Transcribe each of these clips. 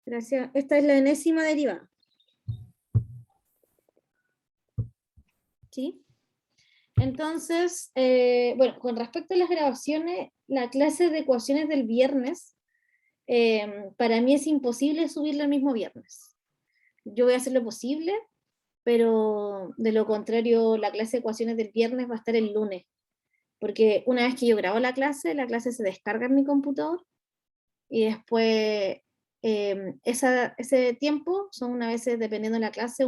Gracias. Esta es la enésima derivada. ¿Sí? Entonces, bueno, con respecto a las grabaciones, la clase de ecuaciones del viernes, para mí es imposible subirla el mismo viernes. Yo voy a hacer lo posible, pero de lo contrario, la clase de ecuaciones del viernes va a estar el lunes, porque una vez que yo grabo la clase se descarga en mi computador, y después ese tiempo son a veces, dependiendo de la clase,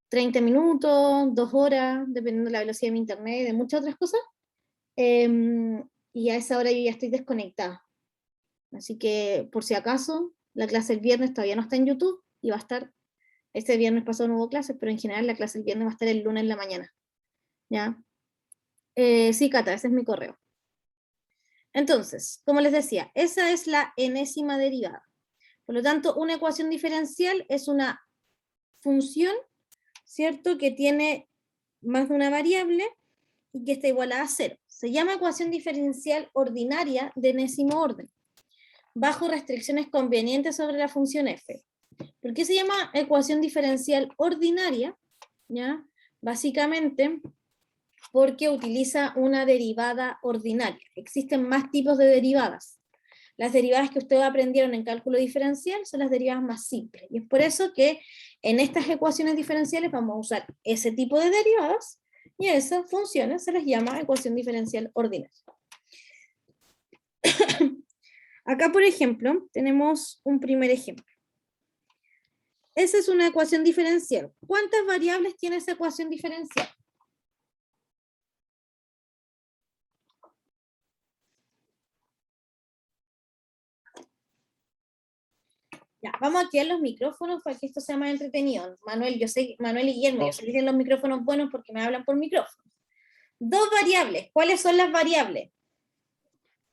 30 minutos, 2 horas, dependiendo de la velocidad de mi internet y de muchas otras cosas, y a esa hora yo ya estoy desconectada. Así que, por si acaso, la clase el viernes todavía no está en YouTube, y va a estar, este viernes pasado no hubo clases, pero en general la clase el viernes va a estar el lunes en la mañana. ¿Ya? Sí, Cata, ese es mi correo. Entonces, como les decía, esa es la enésima derivada. Por lo tanto, una ecuación diferencial es una función, ¿cierto?, que tiene más de una variable y que está igualada a 0. Se llama ecuación diferencial ordinaria de enésimo orden, bajo restricciones convenientes sobre la función f. ¿Por qué se llama ecuación diferencial ordinaria? ¿Ya? Básicamente porque utiliza una derivada ordinaria. Existen más tipos de derivadas. Las derivadas que ustedes aprendieron en cálculo diferencial son las derivadas más simples. Y es por eso que en estas ecuaciones diferenciales vamos a usar ese tipo de derivadas, y a esas funciones se les llama ecuación diferencial ordinaria. Acá, por ejemplo, tenemos un primer ejemplo. Esa es una ecuación diferencial. ¿Cuántas variables tiene esa ecuación diferencial? Ya, vamos a activar los micrófonos para que esto sea más entretenido. Manuel y Guillermo, yo sé que tienen los micrófonos buenos porque me hablan por micrófono. 2 variables. ¿Cuáles son las variables?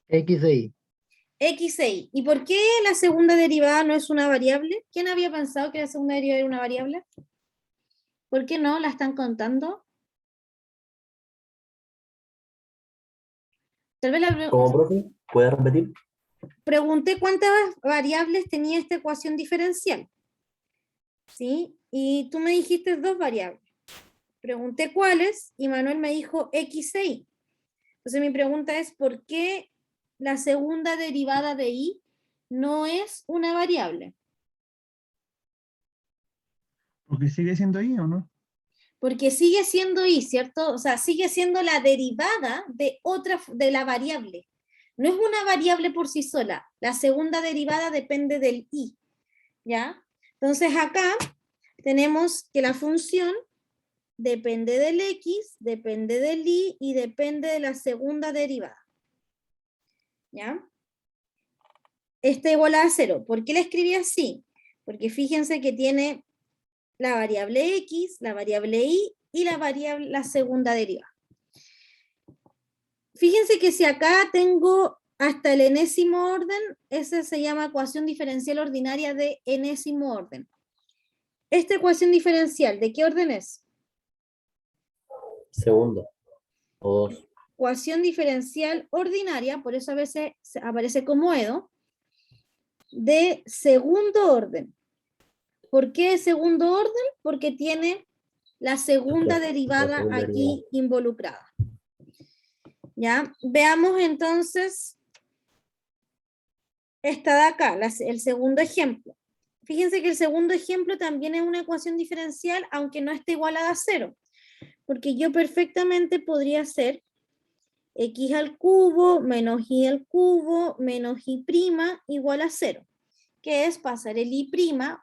X e Y. X e Y. ¿Y por qué la segunda derivada no es una variable? ¿Quién había pensado que la segunda derivada era una variable? ¿Por qué no la están contando? Tal vez ¿Cómo, profe? ¿Puede repetir? pregunté cuántas variables tenía esta ecuación diferencial. ¿Sí? Y tú me dijiste 2 variables. Pregunté cuáles y Manuel me dijo X e Y. Entonces mi pregunta es, ¿por qué la segunda derivada de Y no es una variable? Porque sigue siendo I, ¿o no? Porque sigue siendo Y, ¿cierto? O sea, sigue siendo la derivada de la variable. No es una variable por sí sola. La segunda derivada depende del Y, ¿ya? Entonces acá tenemos que la función depende del X, depende del Y y depende de la segunda derivada. ¿Ya? Está igual a 0. ¿Por qué la escribí así? Porque fíjense que tiene la variable X, la variable Y y la segunda derivada. Fíjense que si acá tengo hasta el enésimo orden, esa se llama ecuación diferencial ordinaria de enésimo orden. Esta ecuación diferencial, ¿de qué orden es? Segundo. O 2. Ecuación diferencial ordinaria, por eso a veces aparece como EDO, de segundo orden. ¿Por qué segundo orden? Porque tiene la segunda derivada aquí involucrada. ¿Ya? Veamos entonces esta de acá, el segundo ejemplo. Fíjense que el segundo ejemplo también es una ecuación diferencial, aunque no esté igualada a 0, porque yo perfectamente podría hacer x al cubo menos y al cubo menos y' igual a 0, que es pasar el y'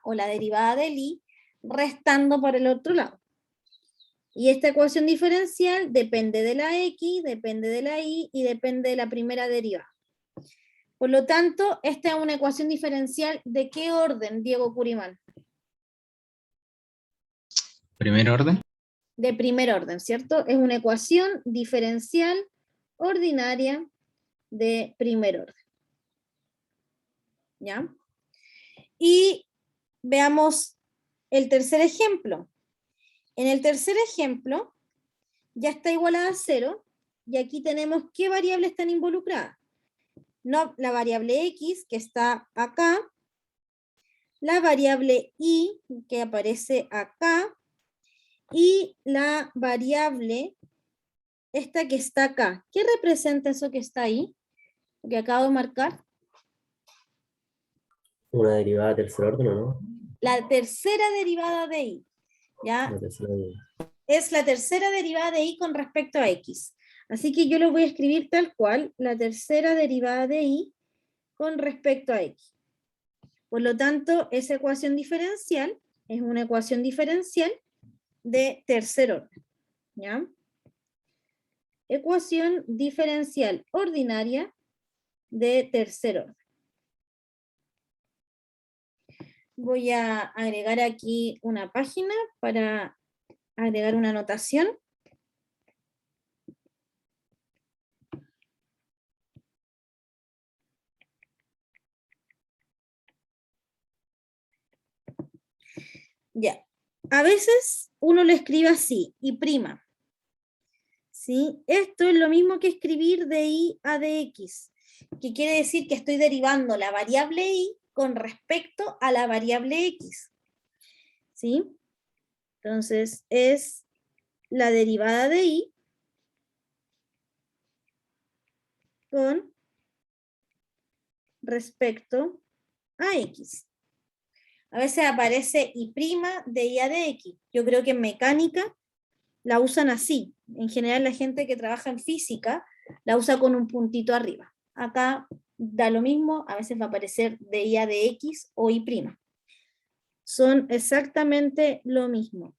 o la derivada del y restando por el otro lado. Y esta ecuación diferencial depende de la x, depende de la y y depende de la primera derivada. Por lo tanto, esta es una ecuación diferencial ¿de qué orden, Diego Curimán? ¿Primer orden? De primer orden, ¿cierto? Es una ecuación diferencial ordinaria de primer orden. ¿Ya? Y veamos el tercer ejemplo. En el tercer ejemplo, ya está igualada a 0, y aquí tenemos qué variables están involucradas. No, la variable x, que está acá, la variable i, que aparece acá, y la variable, esta que está acá. ¿Qué representa eso que está ahí? Lo que acabo de marcar. Una derivada de tercer orden, ¿o no? La tercera derivada de i. ¿Ya? Una tercera derivada. Es la tercera derivada de i con respecto a x. Así que yo lo voy a escribir tal cual, la tercera derivada de i con respecto a x. Por lo tanto, esa ecuación diferencial es una ecuación diferencial de tercer orden. ¿Ya? Ecuación diferencial ordinaria de tercer orden. Voy a agregar aquí una página para agregar una anotación. Ya. A veces uno lo escribe así, y prima. ¿Sí? Esto es lo mismo que escribir de i a dx, que quiere decir que estoy derivando la variable i con respecto a la variable x. ¿Sí? Entonces es la derivada de i con respecto a x. A veces aparece i' de i a dx. Yo creo que en mecánica la usan así. En general la gente que trabaja en física la usa con un puntito arriba. Acá da lo mismo, a veces va a aparecer de i a dx o i'. Son exactamente lo mismo.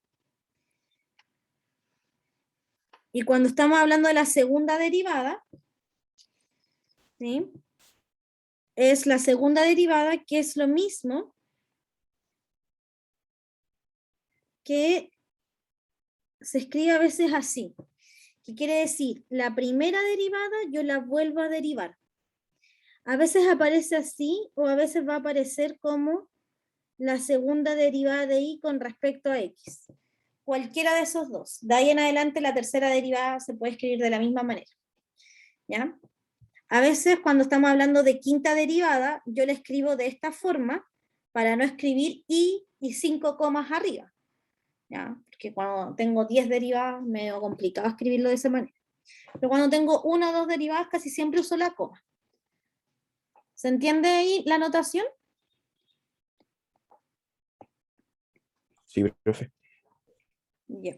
Y cuando estamos hablando de la segunda derivada, ¿sí? Es la segunda derivada que es lo mismo que se escribe a veces así. ¿Qué quiere decir? La primera derivada yo la vuelvo a derivar. A veces aparece así o a veces va a aparecer como la segunda derivada de i con respecto a x. Cualquiera de esos dos. De ahí en adelante la tercera derivada se puede escribir de la misma manera. ¿Ya? A veces cuando estamos hablando de quinta derivada, yo la escribo de esta forma para no escribir i y 5 comas arriba. ¿Ya? Porque cuando tengo 10 derivadas, me es complicado escribirlo de esa manera. Pero cuando tengo una o dos derivadas, casi siempre uso la coma. ¿Se entiende ahí la notación? Sí, profe. Ya.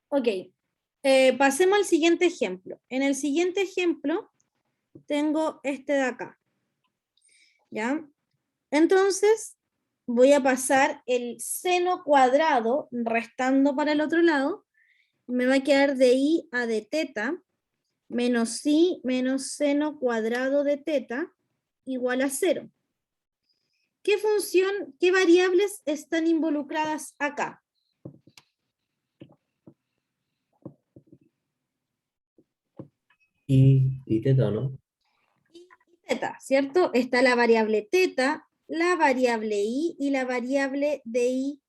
Ok, pasemos al siguiente ejemplo. En el siguiente ejemplo tengo este de acá. ¿Ya? Entonces voy a pasar el seno cuadrado restando para el otro lado. Me va a quedar de i a de teta menos i menos seno cuadrado de teta igual a 0. ¿Qué función, qué variables están involucradas acá? Y teta, ¿no? Y teta, ¿cierto? Está la variable teta, la variable i y la variable de i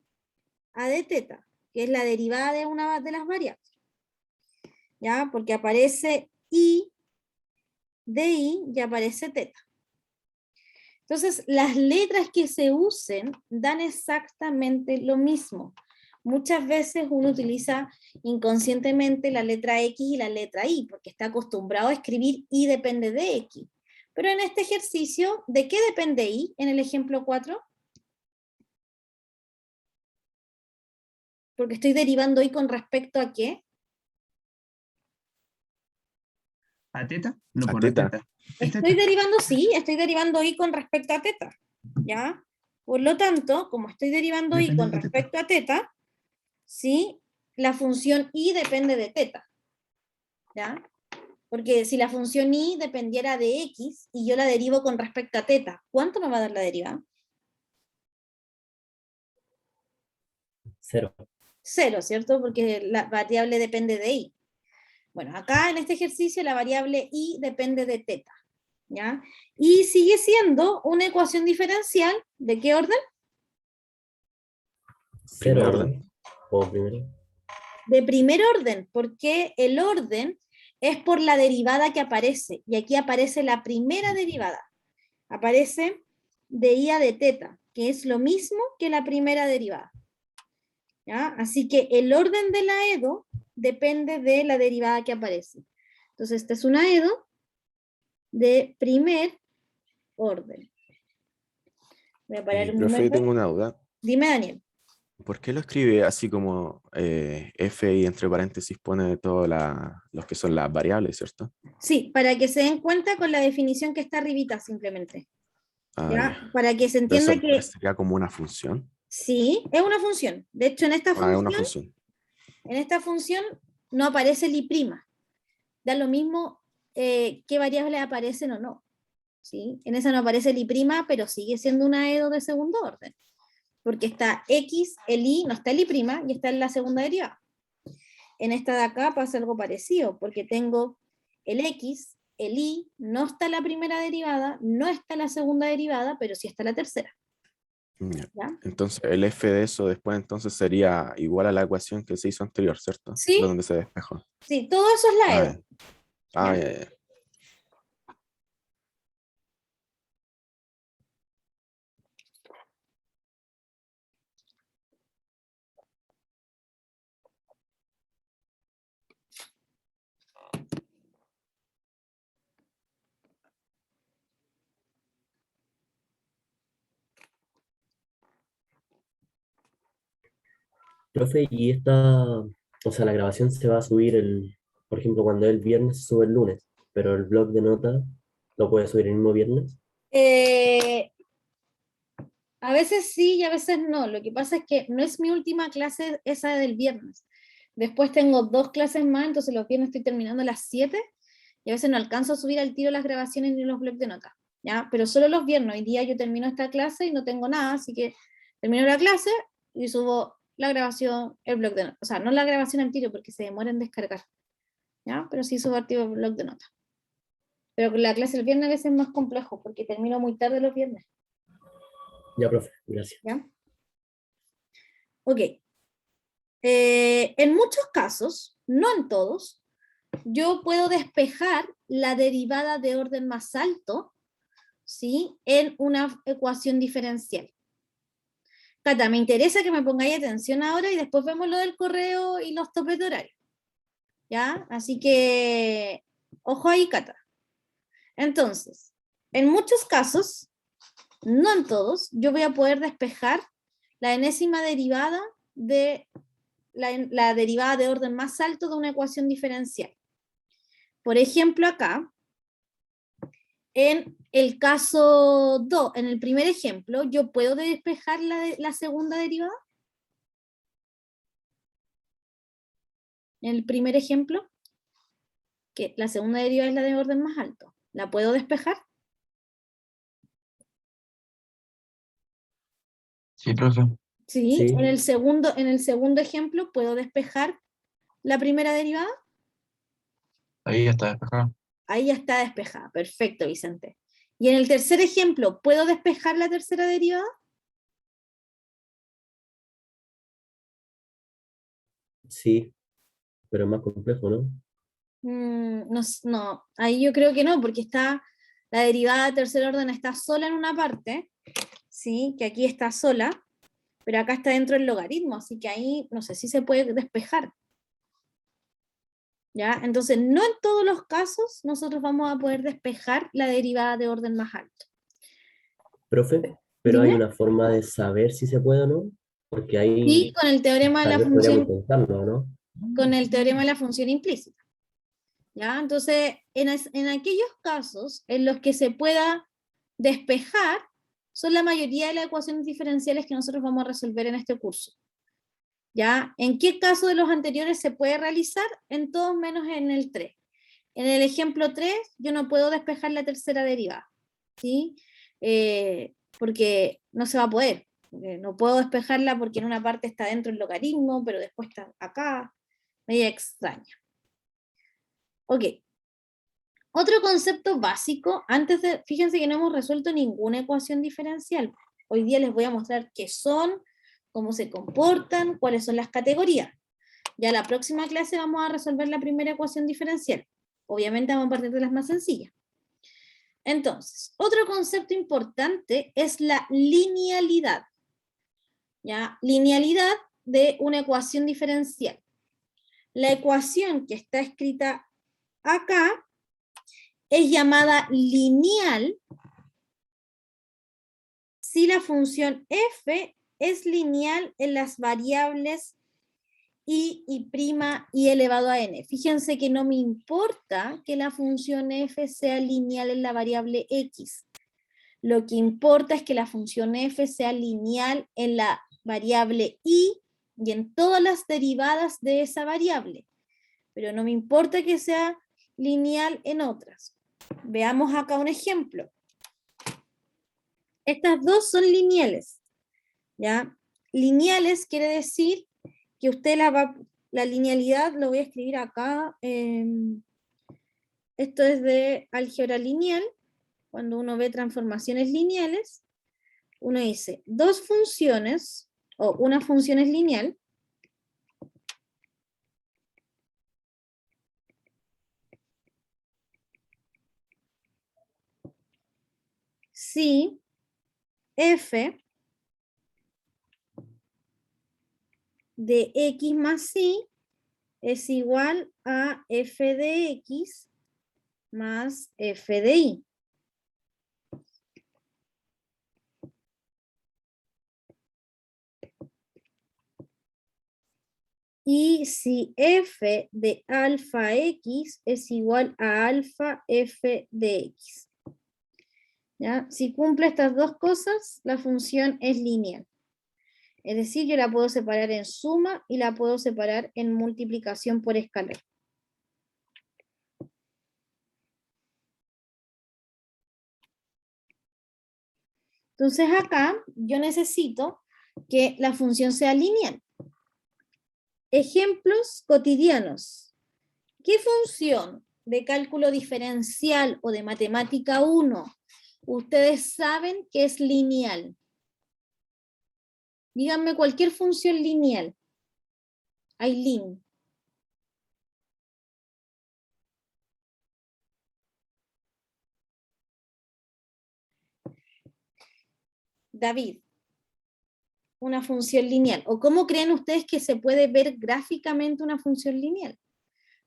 a de teta, que es la derivada de una de las variables. ¿Ya? Porque aparece i de i y aparece teta. Entonces, las letras que se usen dan exactamente lo mismo. Muchas veces uno utiliza inconscientemente la letra X y la letra Y, porque está acostumbrado a escribir Y depende de X. Pero en este ejercicio, ¿de qué depende Y en el ejemplo 4? Porque estoy derivando Y con respecto a ¿qué? ¿A teta? No, A por teta. teta. Estoy derivando, sí, estoy derivando Y con respecto a teta. ¿Ya? Por lo tanto, como estoy derivando Y Depende con de teta. respecto a teta, ¿sí? La función i depende de teta. ¿Ya? Porque si la función i dependiera de x y yo la derivo con respecto a teta, ¿cuánto me va a dar la derivada? 0. 0, ¿cierto? Porque la variable depende de i. Bueno, acá en este ejercicio la variable i depende de teta. ¿Ya? Y sigue siendo una ecuación diferencial, ¿de qué orden? Primer 0. orden. O primero. De primer orden, porque el orden es por la derivada que aparece, y aquí aparece la primera derivada. Aparece de i a de teta, que es lo mismo que la primera derivada. ¿Ya? Así que el orden de la EDO depende de la derivada que aparece. Entonces, esta es una EDO de primer orden. Voy a parar un Profe, yo momento. tengo una duda. Dime, Daniel. ¿Por qué lo escribe así como F y entre paréntesis pone todos los que son las variables, ¿cierto? Sí, para que se den cuenta con la definición que está arribita, simplemente. Ah, ¿Ya? ya. Para que se Pero eso entienda que sería como una función. sí, es una función. De hecho, Ah, es una función. en esta función no aparece el i'. Da lo mismo qué variables aparecen o no. ¿Sí? En esa no aparece el i', pero sigue siendo una EDO de segundo orden. Porque está x, el i, no está el i', y está en la segunda derivada. En esta de acá pasa algo parecido, porque tengo el x, el i, no está la primera derivada, no está la segunda derivada, pero sí está la tercera. Ya. ¿Ya? Entonces, el F de eso después entonces sería igual a la ecuación que se hizo anterior, ¿cierto? Sí, Donde se despejó. sí, todo eso es la Ah, EDO. ya. Ah, ¿Ya? ya, ya. Profe, y o sea, la grabación se va a subir por ejemplo, cuando es el viernes, se sube el lunes, pero el blog de notas lo puede subir el mismo viernes. Eh, a veces sí y a veces no. Lo que pasa es que no es mi última clase esa del viernes. Después tengo 2 clases más, entonces los viernes estoy terminando a las 7 y a veces no alcanzo a subir al tiro las grabaciones ni los blogs de notas. ¿Ya? Pero solo los viernes. Hoy día yo termino esta clase y no tengo nada, así que termino la clase y subo la grabación, el blog de notas. O sea, no la grabación al tiro porque se demora en descargar. ¿Ya? Pero sí subo al tiro el blog de notas. Pero la clase del viernes a veces es más complejo porque termino muy tarde los viernes. Ya, profe, gracias. ¿Ya? Ok. En muchos casos, no en todos, yo puedo despejar la derivada de orden más alto, ¿sí? En una ecuación diferencial. Cata, me interesa que me pongáis atención ahora y después vemos lo del correo y los topes de horario. ¿Ya? Así que, ojo ahí, Cata. Entonces, en muchos casos, no en todos, yo voy a poder despejar la enésima derivada de la derivada de orden más alto de una ecuación diferencial. Por ejemplo, acá, en el caso 2, en el primer ejemplo, ¿yo puedo despejar la segunda derivada? En el primer ejemplo, que la segunda derivada es la de orden más alto. ¿La puedo despejar? Sí, profe. Sí. Sí, En el segundo ejemplo, ¿puedo despejar la primera derivada? Ahí ya está despejado. Ahí ya está despejada. Perfecto, Vicente. Y en el tercer ejemplo, ¿puedo despejar la tercera derivada? sí, pero es más complejo, ¿no? No, no, ahí yo creo que no, porque está la derivada de tercer orden está sola en una parte, ¿sí? Que aquí está sola, pero acá está dentro del logaritmo, así que ahí no sé si se puede despejar. ¿Ya? Entonces, no en todos los casos nosotros vamos a poder despejar la derivada de orden más alto. Profe, pero hay Dime. una forma de saber si se puede o no, porque Sí, ahí con el teorema de tal la vez podríamos función, intentarlo, ¿no? con el teorema de la función implícita. ¿Ya? Entonces, en aquellos casos en los que se pueda despejar, son la mayoría de las ecuaciones diferenciales que nosotros vamos a resolver en este curso. ¿Ya? ¿En qué caso de los anteriores se puede realizar? En todos menos en el 3. En el ejemplo 3, yo no puedo despejar la tercera derivada, ¿sí? Porque no se va a poder. No puedo despejarla porque en una parte está dentro el logaritmo, pero después está acá, media extraña. Ok. Otro concepto básico, fíjense que no hemos resuelto ninguna ecuación diferencial. Hoy día les voy a mostrar qué son, cómo se comportan, cuáles son las categorías. Ya la próxima clase vamos a resolver la primera ecuación diferencial. Obviamente vamos a partir de las más sencillas. Entonces, otro concepto importante es la linealidad. ¿Ya? Linealidad de una ecuación diferencial. La ecuación que está escrita acá es llamada lineal si la función f es lineal en las variables y y elevado a n. Fíjense que no me importa que la función f sea lineal en la variable x. Lo que importa es que la función f sea lineal en la variable y en todas las derivadas de esa variable. Pero no me importa que sea lineal en otras. Veamos acá un ejemplo. Estas dos son lineales. ¿Ya? Lineales quiere decir que usted la linealidad lo voy a escribir acá. Esto es de álgebra lineal. Cuando uno ve transformaciones lineales, uno dice dos funciones, o una función es lineal, si f de x más y es igual a f de x más f de y. Y si f de alfa x es igual a alfa f de x. ¿Ya? Si cumple estas dos cosas, la función es lineal. Es decir, yo la puedo separar en suma y la puedo separar en multiplicación por escalar. Entonces acá yo necesito que la función sea lineal. Ejemplos cotidianos. ¿Qué función de cálculo diferencial o de matemática 1 ustedes saben que es lineal? Díganme cualquier función lineal. Ailín. David. Una función lineal. ¿O cómo creen ustedes que se puede ver gráficamente una función lineal?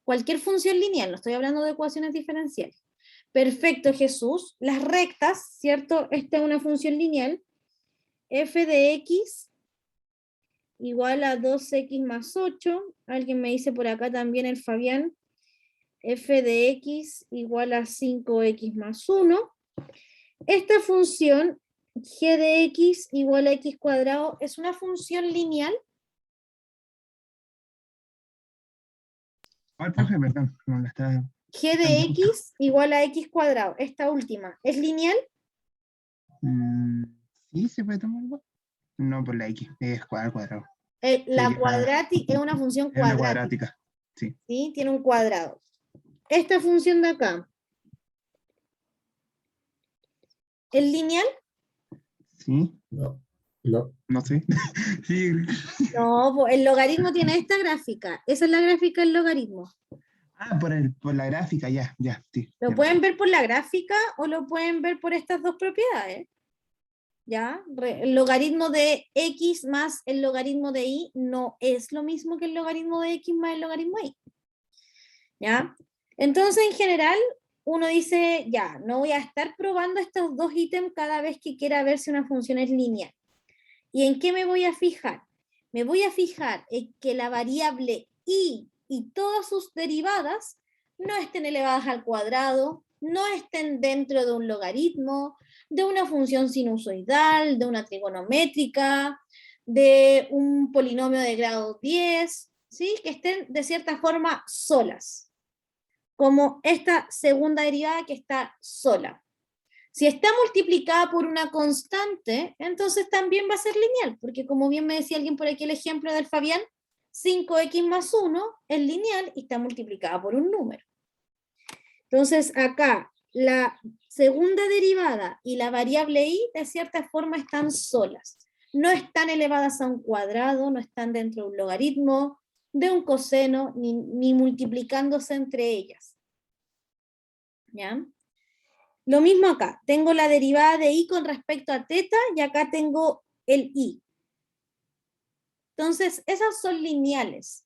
Cualquier función lineal, no estoy hablando de ecuaciones diferenciales. Perfecto, Jesús. Las rectas, ¿cierto? Esta es una función lineal. F de x igual a 2x más 8. Alguien me dice por acá también, el Fabián. F de x igual a 5x más 1. Esta función, g de x igual a x cuadrado, ¿es una función lineal? Ah, profe, perdón, no la estaba. G de x igual a x cuadrado, esta última, ¿es lineal? Sí, se puede tomar igual. No, por la X, es cuadrado. La Sí, cuadrática es una función es una cuadrática. cuadrática. Sí. ¿Sí? Tiene un cuadrado. Esta función de acá, ¿es lineal? Sí, No, no. no sé. Sí. No, el logaritmo tiene esta gráfica. Esa es la gráfica del logaritmo. Ah, por la gráfica, ya, sí. Lo ya. pueden ver por la gráfica o lo pueden ver por estas dos propiedades. ¿Ya? El logaritmo de x más el logaritmo de y no es lo mismo que el logaritmo de x más el logaritmo de y. ¿Ya? Entonces, en general, uno dice, ya, no voy a estar probando estos dos ítems cada vez que quiera ver si una función es lineal. ¿Y en qué me voy a fijar? Me voy a fijar en que la variable y todas sus derivadas no estén elevadas al cuadrado, no estén dentro de un logaritmo, de una función sinusoidal, de una trigonométrica, de un polinomio de grado 10, ¿sí? Que estén de cierta forma solas, como esta segunda derivada que está sola. Si está multiplicada por una constante, entonces también va a ser lineal, porque como bien me decía alguien por aquí el ejemplo del Fabián, 5x más 1 es lineal y está multiplicada por un número. Entonces acá la segunda derivada y la variable y de cierta forma están solas. no están elevadas a un cuadrado, no están dentro de un logaritmo, de un coseno, ni multiplicándose entre ellas. ¿Ya? Lo mismo acá, tengo la derivada de i con respecto a teta y acá tengo el i. Entonces, esas son lineales.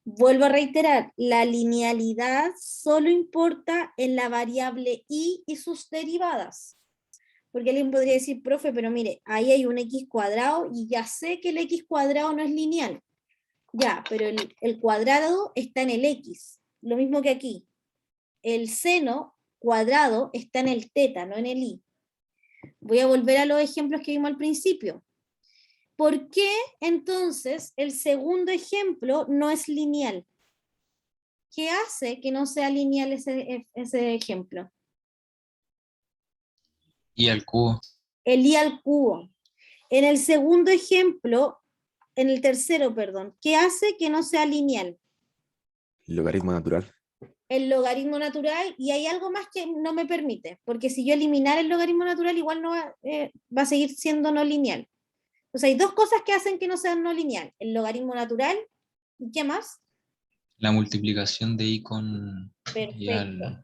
Vuelvo a reiterar, la linealidad solo importa en la variable i y sus derivadas. Porque alguien podría decir, profe, pero mire, ahí hay un x cuadrado y ya sé que el x cuadrado no es lineal. Ya, pero el cuadrado está en el x, lo mismo que aquí. El seno cuadrado está en el teta, no en el i. Voy a volver a los ejemplos que vimos al principio. ¿Por qué entonces el segundo ejemplo no es lineal? ¿Qué hace que no sea lineal ese ejemplo? Y al cubo. El i al cubo. En el segundo ejemplo, en el tercero, perdón, ¿qué hace que no sea lineal? Logaritmo natural. El logaritmo natural, y hay algo más que no me permite, porque si yo eliminar el logaritmo natural, igual no va a seguir siendo no lineal. Entonces hay dos cosas que hacen que no sean no lineal, el logaritmo natural, ¿y qué más? La multiplicación de i con i Perfecto. la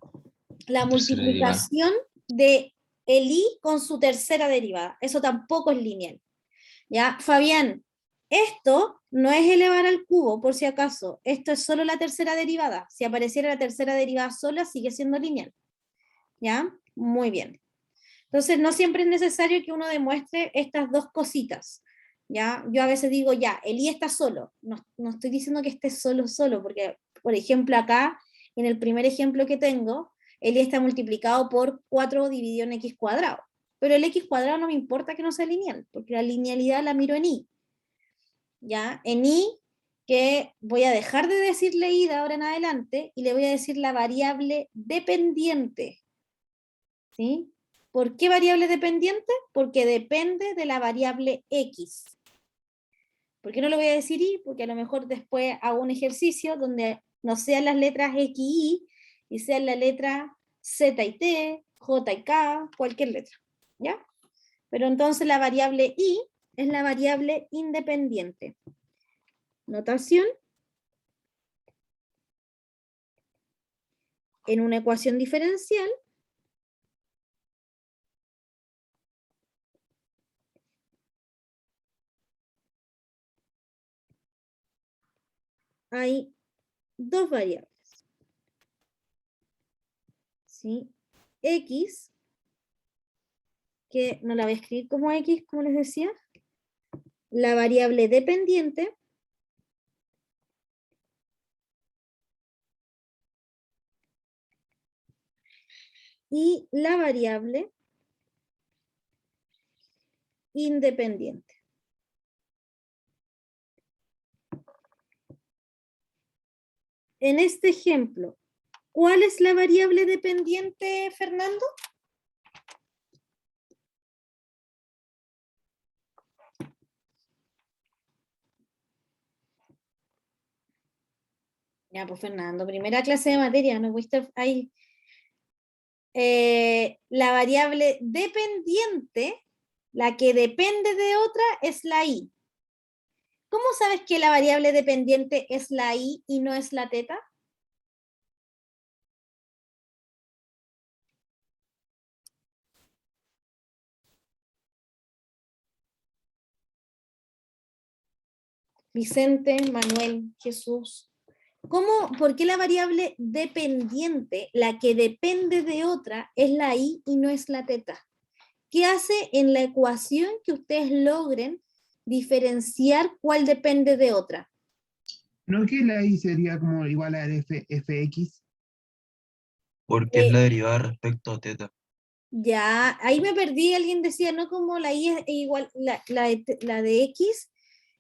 La tercera derivada. multiplicación de el i con su tercera derivada, eso tampoco es lineal. ¿Ya? Fabián, esto no es elevar al cubo, por si acaso, esto es solo la tercera derivada. Si apareciera la tercera derivada sola, sigue siendo lineal. ¿Ya? Muy bien. Entonces, no siempre es necesario que uno demuestre estas dos cositas. ¿Ya? Yo a veces digo, ya, el i está solo. No estoy diciendo que esté solo, porque, por ejemplo, acá, en el primer ejemplo que tengo, el i está multiplicado por 4 dividido en x cuadrado. Pero el x cuadrado no me importa que no sea lineal, porque la linealidad la miro en i. ¿Ya? En i, que voy a dejar de decirle i de ahora en adelante, y le voy a decir la variable dependiente. ¿Sí? ¿Por qué variable dependiente? Porque depende de la variable x. ¿Por qué no le voy a decir i? Porque a lo mejor después hago un ejercicio donde no sean las letras x y y sean la letra z y t, j y k, cualquier letra. ¿Ya? Pero entonces la variable i es la variable independiente. Notación. En una ecuación diferencial, hay dos variables. ¿Sí? X, que no la voy a escribir como X, como les decía, la variable dependiente, y la variable independiente. En este ejemplo, ¿cuál es la variable dependiente, Fernando? Ya, pues Fernando, primera clase de materia, no voy a estar ahí. La variable dependiente, la que depende de otra, es la i. ¿Cómo sabes que la variable dependiente es la i y no es la teta? Vicente, Manuel, Jesús. ¿Por qué la variable dependiente, la que depende de otra, es la i y no es la teta? ¿Qué hace en la ecuación que ustedes logren diferenciar cuál depende de otra? ¿No que la i sería como igual a fx? Porque es la derivada respecto a teta. Ya, ahí me perdí, alguien decía, no como la i es igual, la de x.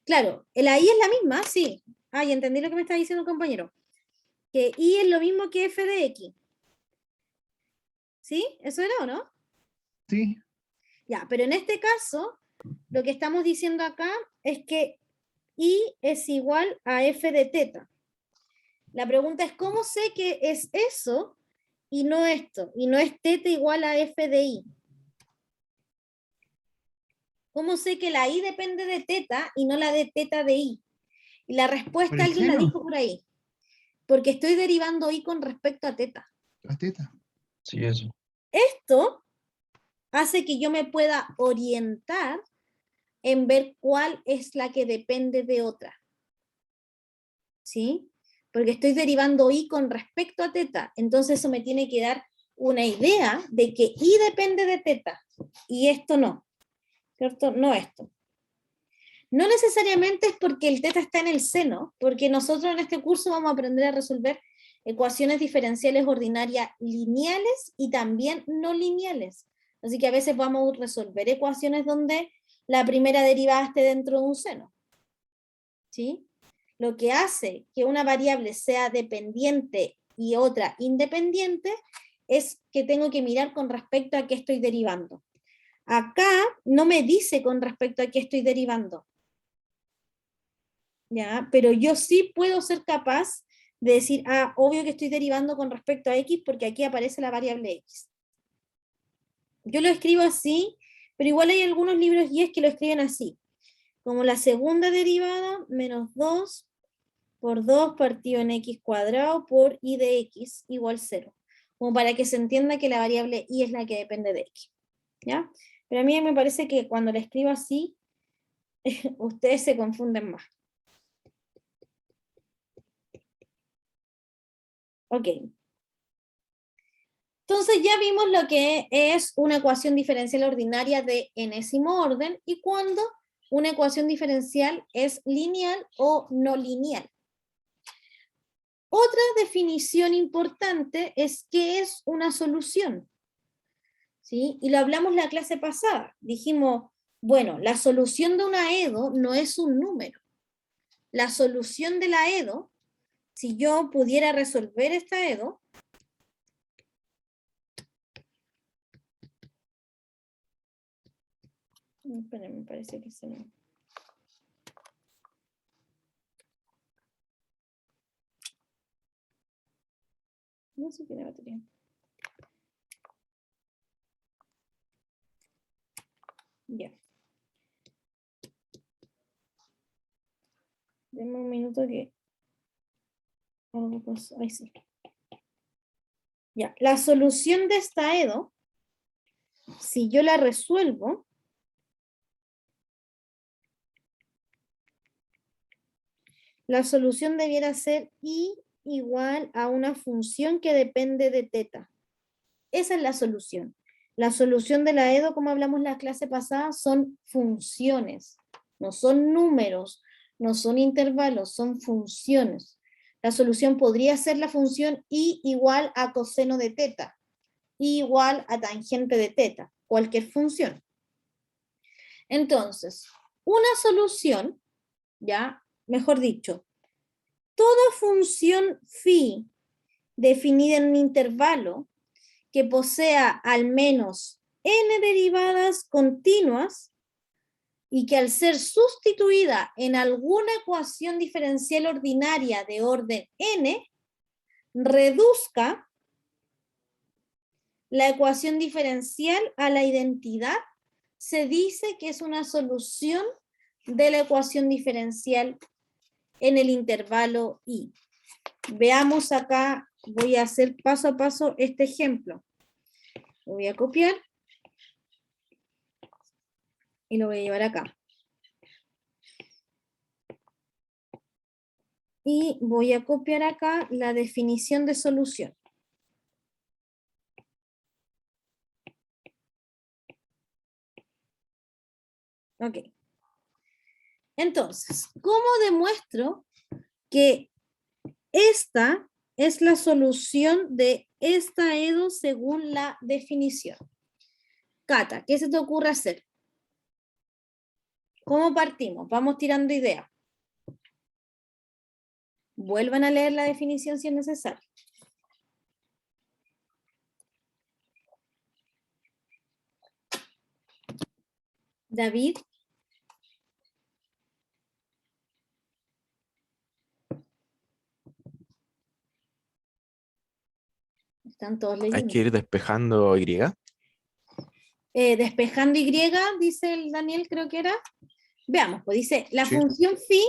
Claro, la i es la misma, sí. Ah, ya entendí lo que me está diciendo un compañero. Que i es lo mismo que f de x. ¿Sí? ¿Eso era o no? Sí, Ya, pero en este caso, lo que estamos diciendo acá es que i es igual a f de teta. La pregunta es, ¿cómo sé que es eso y no esto? Y no es teta igual a f de i. ¿Cómo sé que la I depende de teta y no la de teta de I? Y la ¿Por respuesta el alguien la seno? dijo por ahí. Porque estoy derivando I con respecto a teta. La teta. Sí, eso. Esto hace que yo me pueda orientar en ver cuál es la que depende de otra. ¿Sí? Porque estoy derivando I con respecto a teta. Entonces eso me tiene que dar una idea de que I depende de teta. Y esto no. ¿Cierto? No esto. No necesariamente es porque el teta está en el seno, porque nosotros en este curso vamos a aprender a resolver ecuaciones diferenciales ordinarias lineales y también no lineales. Así que a veces vamos a resolver ecuaciones donde la primera derivada esté dentro de un seno. ¿Sí? Lo que hace que una variable sea dependiente y otra independiente es que tengo que mirar con respecto a qué estoy derivando. Acá no me dice con respecto a qué estoy derivando. ¿Ya? Pero yo sí puedo ser capaz de decir, ah, obvio que estoy derivando con respecto a x porque aquí aparece la variable x. Yo lo escribo así, pero igual hay algunos libros y es que lo escriben así, como la segunda derivada menos 2 por 2 partido en x cuadrado por y de x igual 0, como para que se entienda que la variable y es la que depende de x. ¿Ya? Pero a mí me parece que cuando la escribo así, ustedes se confunden más. Ok. Entonces ya vimos lo que es una ecuación diferencial ordinaria de enésimo orden y cuando una ecuación diferencial es lineal o no lineal. Otra definición importante es qué es una solución. ¿Sí? Y lo hablamos la clase pasada. Dijimos, bueno, la solución de una EDO no es un número. La solución de la EDO, si yo pudiera resolver esta EDO, esperen, me parece que se me... No sé si tiene batería. Ya. Denme un minuto que... algo pasó. Ahí sí. Ya. La solución de esta EDO, si yo la resuelvo, la solución debiera ser I igual a una función que depende de teta. Esa es la solución. La solución de la EDO, como hablamos en la clase pasada, son funciones. No son números, no son intervalos, son funciones. La solución podría ser la función I igual a coseno de teta, I igual a tangente de teta, cualquier función. Entonces, una solución, ya, mejor dicho, toda función phi definida en un intervalo que posea al menos n derivadas continuas y que al ser sustituida en alguna ecuación diferencial ordinaria de orden n, reduzca la ecuación diferencial a la identidad, se dice que es una solución de la ecuación diferencial en el intervalo i. Veamos acá, voy a hacer paso a paso este ejemplo. Lo voy a copiar y lo voy a llevar acá. Y voy a copiar acá la definición de solución. Ok. Entonces, ¿cómo demuestro que esta es la solución de esta EDO según la definición? Cata, ¿qué se te ocurre hacer? ¿Cómo partimos? Vamos tirando ideas. Vuelvan a leer la definición si es necesario. David. Están todos Hay leyendo. que ir despejando Y. Despejando y, dice el Daniel, creo que era. Veamos, pues dice, la Sí. función phi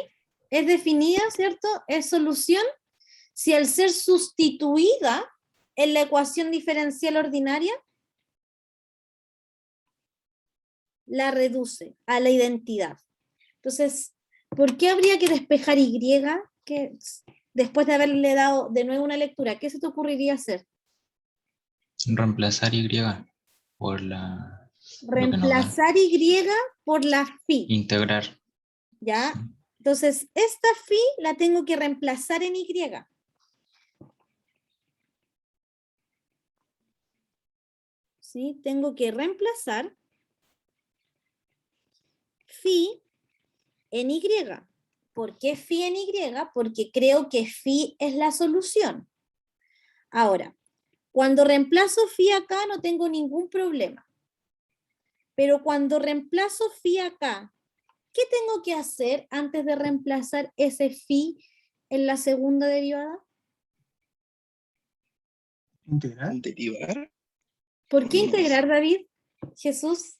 es definida, ¿cierto? Es solución si al ser sustituida en la ecuación diferencial ordinaria, la reduce a la identidad. Entonces, ¿por qué habría que despejar y? Que después de haberle dado de nuevo una lectura, ¿qué se te ocurriría hacer? Reemplazar Y por lo que nos da. Reemplazar y por la phi, Integrar. ¿ya? Entonces, esta phi la tengo que reemplazar en y. ¿Sí? Tengo que reemplazar phi en y. ¿Por qué phi en y? Porque creo que phi es la solución. Ahora, cuando reemplazo phi acá no tengo ningún problema. Pero cuando reemplazo phi acá, ¿qué tengo que hacer antes de reemplazar ese phi en la segunda derivada? Integrar. Derivar. ¿Por qué integrar, David? Jesús.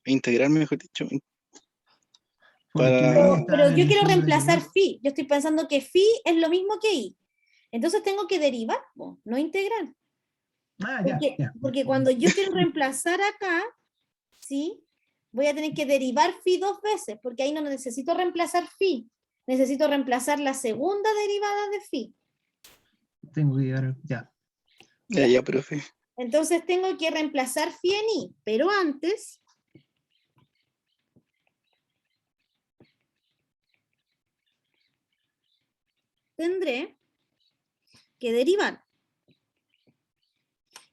Integrar, mejor dicho. Porque Para- la I está Pero en yo el quiero fondo reemplazar determinado. phi. Yo estoy pensando que phi es lo mismo que i. Entonces tengo que derivar, no integrar. Ah, ya, ya. Porque cuando yo quiero reemplazar acá, ¿sí? Voy a tener que derivar phi 2 veces, porque ahí no necesito reemplazar phi. Necesito reemplazar la segunda derivada de phi. Tengo que llegar, ya. Ya, profe. Entonces tengo que reemplazar phi en i, pero antes tendré que derivar.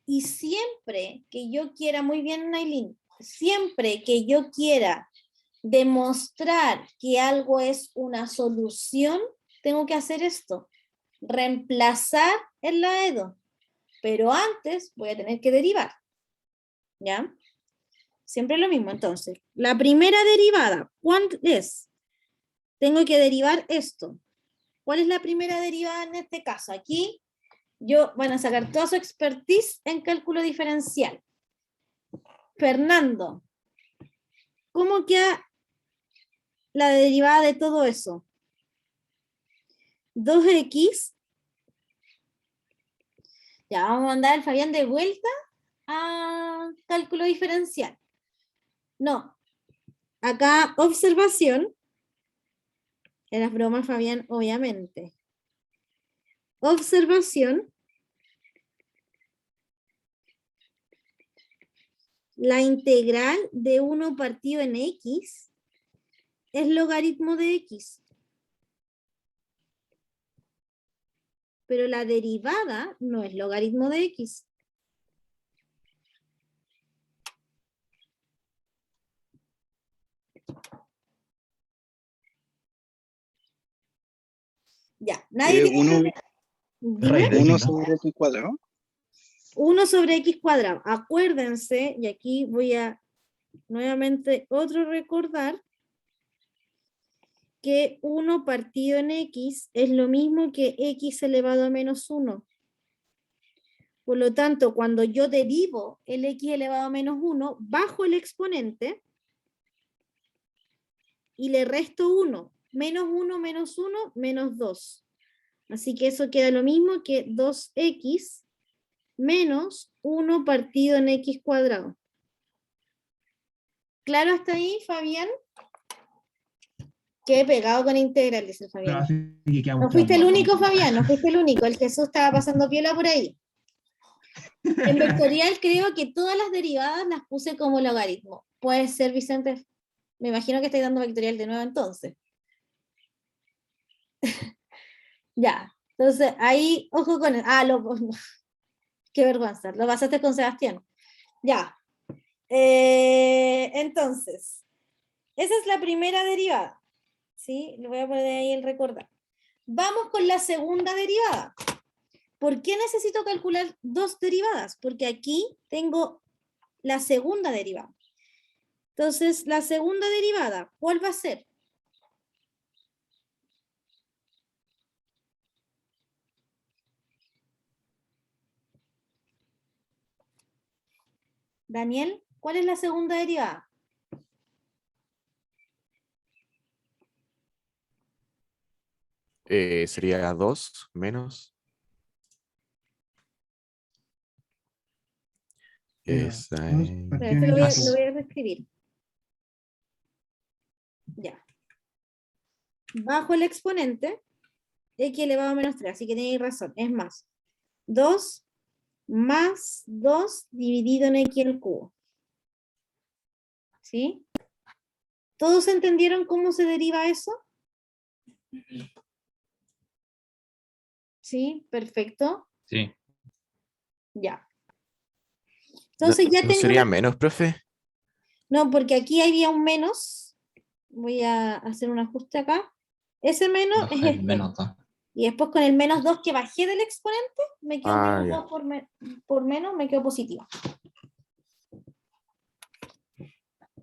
Y siempre que yo quiera, muy bien, Nailin, siempre que yo quiera demostrar que algo es una solución, tengo que hacer esto, reemplazar el laedo, pero antes voy a tener que derivar, ¿ya? Siempre lo mismo, entonces. La primera derivada, ¿cuánto es? Tengo que derivar esto. ¿Cuál es la primera derivada en este caso? Aquí van a sacar toda su expertise en cálculo diferencial. Fernando, ¿cómo queda la derivada de todo eso? 2x. Ya, vamos a mandar al Fabián de vuelta a cálculo diferencial. No, acá observación. Era broma, Fabián, obviamente. Observación. La integral de 1 partido en x es logaritmo de x. Pero la derivada no es logaritmo de x. Ya, nadie tiene Uno, Dime. Raíz de uno X, ¿no? sobre X cuadrado. 1 sobre x cuadrado. Acuérdense, y aquí voy a nuevamente otro recordar, que 1 partido en x es lo mismo que x elevado a menos 1. Por lo tanto, cuando yo derivo el x elevado a menos 1, bajo el exponente y le resto 1. Menos 1, menos 1, menos 2. Así que eso queda lo mismo que 2x menos 1 partido en x cuadrado. ¿Claro hasta ahí, Fabián? Qué pegado con integral, dice Fabián. No, así que quedamos No fuiste el traumados. único, Fabián, no fuiste el único. El Jesús estaba pasando piola por ahí. En vectorial creo que todas las derivadas las puse como logaritmo. Puede ser, Vicente. Me imagino que estáis dando vectorial de nuevo entonces. Ya. Entonces, ahí, ojo con el. Qué vergüenza. Lo pasaste con Sebastián. Ya. Entonces, esa es la primera derivada. ¿Sí? Le voy a poner ahí el recordar. Vamos con la segunda derivada. ¿Por qué necesito calcular dos derivadas? Porque aquí tengo la segunda derivada. Entonces, la segunda derivada, ¿cuál va a ser? Daniel. ¿Cuál es la segunda derivada? Sería 2 menos. Ya, Esa dos es- Pero partido esto en lo X. voy a reescribir. Ya. Bajo el exponente, x elevado a menos 3, así que tenéis razón, es más. 2 más 2 dividido en x al cubo. ¿Sí? ¿Todos entendieron cómo se deriva eso? ¿Sí? Perfecto. Sí. Ya. ¿No, Entonces ya no tengo sería una... menos, profe? No, porque aquí había un menos. Voy a hacer un ajuste acá. Ese menos Baja es el este. menos 2. Y después con el menos 2 que bajé del exponente, me quedo Ah, menos ya. 2 por menos, me quedo positiva.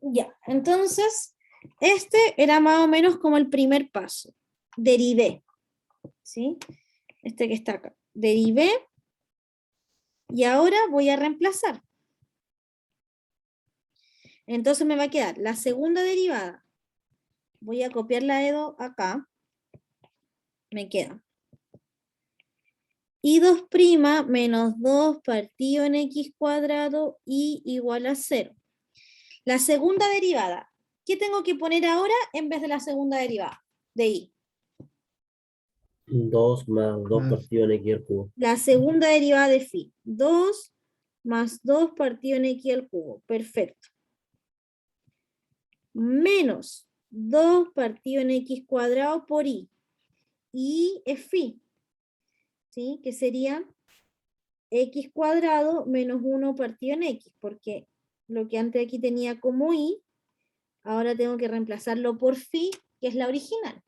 Ya, entonces, este era más o menos como el primer paso. Derivé. ¿Sí? Este que está acá. Derivé. Y ahora voy a reemplazar. Entonces me va a quedar la segunda derivada. Voy a copiar la EDO acá. Me queda y2' menos 2 partido en x cuadrado y igual a 0. La segunda derivada. ¿Qué tengo que poner ahora en vez de la segunda derivada de y? 2 más 2 Más. partido en x al cubo. La segunda derivada de phi. 2 más 2 partido en x al cubo. Perfecto. Menos 2 partido en x cuadrado por y. Y es phi. ¿Sí? Que sería x cuadrado menos 1 partido en x. Porque lo que antes aquí tenía como y, ahora tengo que reemplazarlo por phi, que es la original.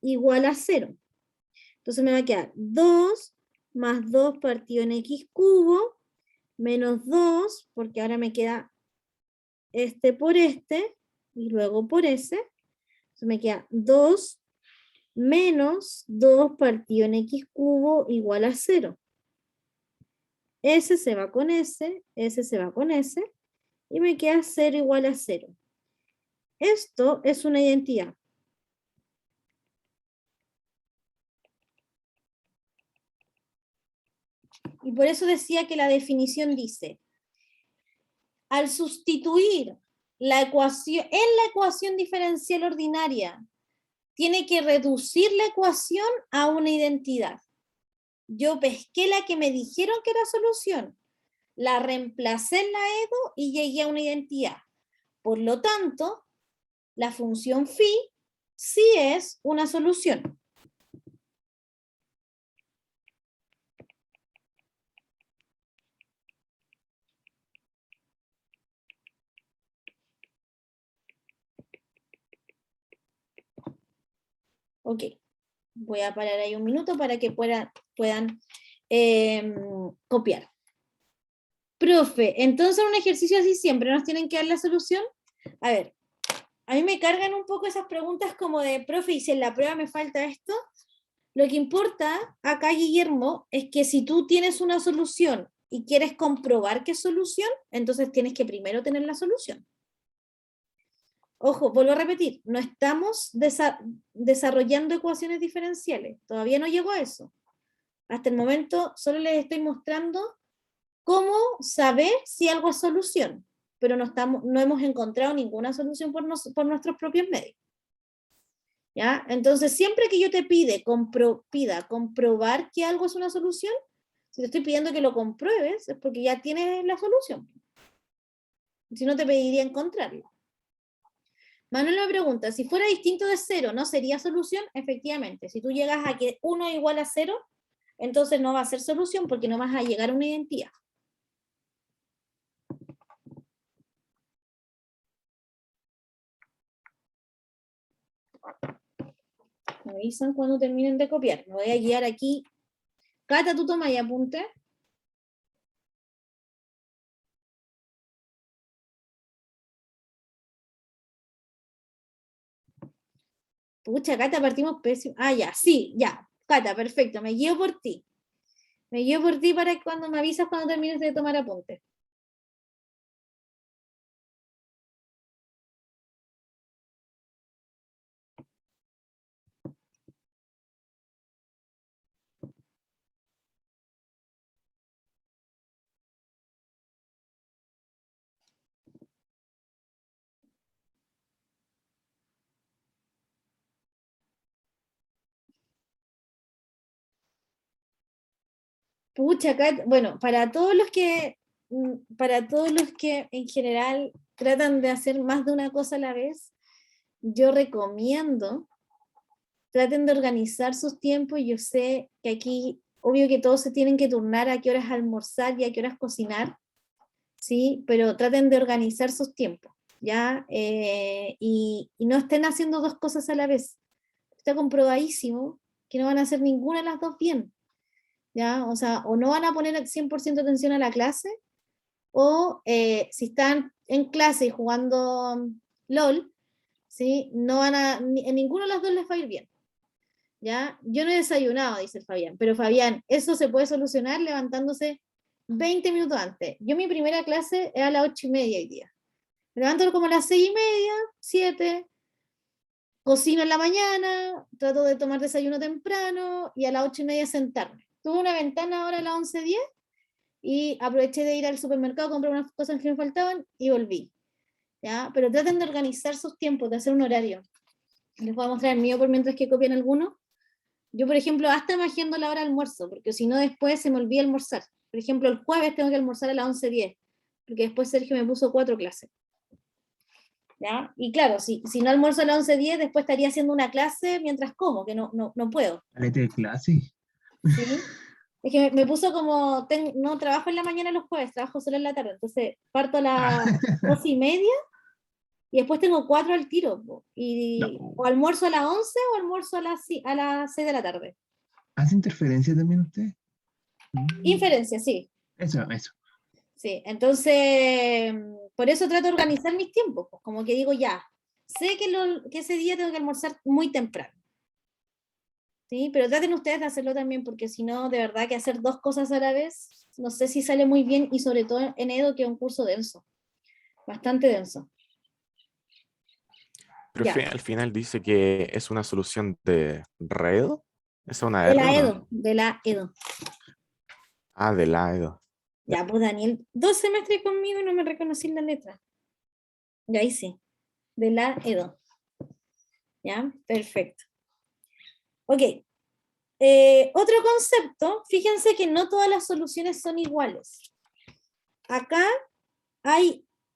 Igual a 0. Entonces me va a quedar 2 más 2 partido en x cubo, menos 2, porque ahora me queda este por este, y luego por ese. Entonces me queda 2 menos 2 partido en x cubo igual a 0. Ese se va con ese se va con ese, y me queda 0 igual a 0. Esto es una identidad. Y por eso decía que la definición dice, al sustituir la ecuación en la ecuación diferencial ordinaria, tiene que reducir la ecuación a una identidad. Yo pesqué la que me dijeron que era solución, la reemplacé en la EDO y llegué a una identidad. Por lo tanto, la función phi sí es una solución. Ok, voy a parar ahí un minuto para que puedan copiar. Profe, entonces un ejercicio así siempre nos tienen que dar la solución. A ver, a mí me cargan un poco esas preguntas como de, profe, y si en la prueba me falta esto. Lo que importa acá, Guillermo, es que si tú tienes una solución y quieres comprobar que es solución, entonces tienes que primero tener la solución. Ojo, vuelvo a repetir, no estamos desarrollando ecuaciones diferenciales, todavía no llego a eso. Hasta el momento solo les estoy mostrando cómo saber si algo es solución, pero no hemos encontrado ninguna solución por nuestros propios medios. ¿Ya? Entonces, siempre que yo te pida comprobar que algo es una solución, si te estoy pidiendo que lo compruebes, es porque ya tienes la solución. Si no, te pediría encontrarla. Manuel me pregunta, si fuera distinto de 0, ¿no sería solución? Efectivamente, si tú llegas a que 1 es igual a 0, entonces no va a ser solución porque no vas a llegar a una identidad. Me avisan cuando terminen de copiar. Me voy a guiar aquí. Cata, tú toma y apunte. Pucha, Cata, partimos pésimo. Ah, ya, sí, ya. Cata, perfecto, me guío por ti. Me guío por ti para que cuando me avisas cuando termines de tomar apuntes. Pucha, acá, bueno, para todos los que en general tratan de hacer más de una cosa a la vez, yo recomiendo, traten de organizar sus tiempos. Yo sé que aquí, obvio que todos se tienen que turnar a qué horas almorzar y a qué horas cocinar, ¿sí? Pero traten de organizar sus tiempos, ¿ya? Y no estén haciendo dos cosas a la vez. Está comprobadísimo que no van a hacer ninguna de las dos bien, ¿ya? O sea, o no van a poner 100% atención a la clase, o si están en clase y jugando LOL, ¿sí? No van a, en ninguno de los dos les va a ir bien, ¿ya? Yo no he desayunado, dice el Fabián, pero Fabián, eso se puede solucionar levantándose 20 minutos antes. Yo mi primera clase era a las 8:30 hoy día. Me levanto como a las 6:30, 7, cocino en la mañana, trato de tomar desayuno temprano y a las 8:30 sentarme. Tuve una ventana ahora a las 11:10 y aproveché de ir al supermercado, compré unas cosas que me faltaban y volví, ¿ya? Pero traten de organizar sus tiempos, de hacer un horario. Les voy a mostrar el mío por mientras que copian algunos. Yo, por ejemplo, hasta me agendo la hora de almuerzo, porque si no después se me olvida almorzar. Por ejemplo, el jueves tengo que almorzar a las 11:10, porque después Sergio me puso 4 clases, ¿ya? Y claro, si no almuerzo a las 11:10, después estaría haciendo una clase mientras como, que no puedo, Caleta de clase. ¿sí? Es que me puso como, no trabajo en la mañana los jueves, trabajo solo en la tarde, entonces parto a las 12:30 y después tengo 4 al tiro, y No. o almuerzo a las 11 o almuerzo a las 6 de la tarde. ¿Hace interferencia también usted? Inferencia, sí. Eso. Sí, entonces, por eso trato de organizar mis tiempos, pues, como que digo, ya, sé que ese día tengo que almorzar muy temprano, ¿sí? Pero traten ustedes de hacerlo también, porque si no, de verdad que hacer dos cosas a la vez, no sé si sale muy bien, y sobre todo en Edo, que es un curso denso, bastante denso. Pero Ya, al final dice que es una solución de Redo. ¿Es una de R la o no? Edo, de la Edo. Ah, de la Edo. Ya, pues Daniel, 2 semestres conmigo y no me reconocí la letra. Ya hice, de la Edo. Ya, perfecto. Ok. Otro concepto, fíjense que no todas las soluciones son iguales. Acá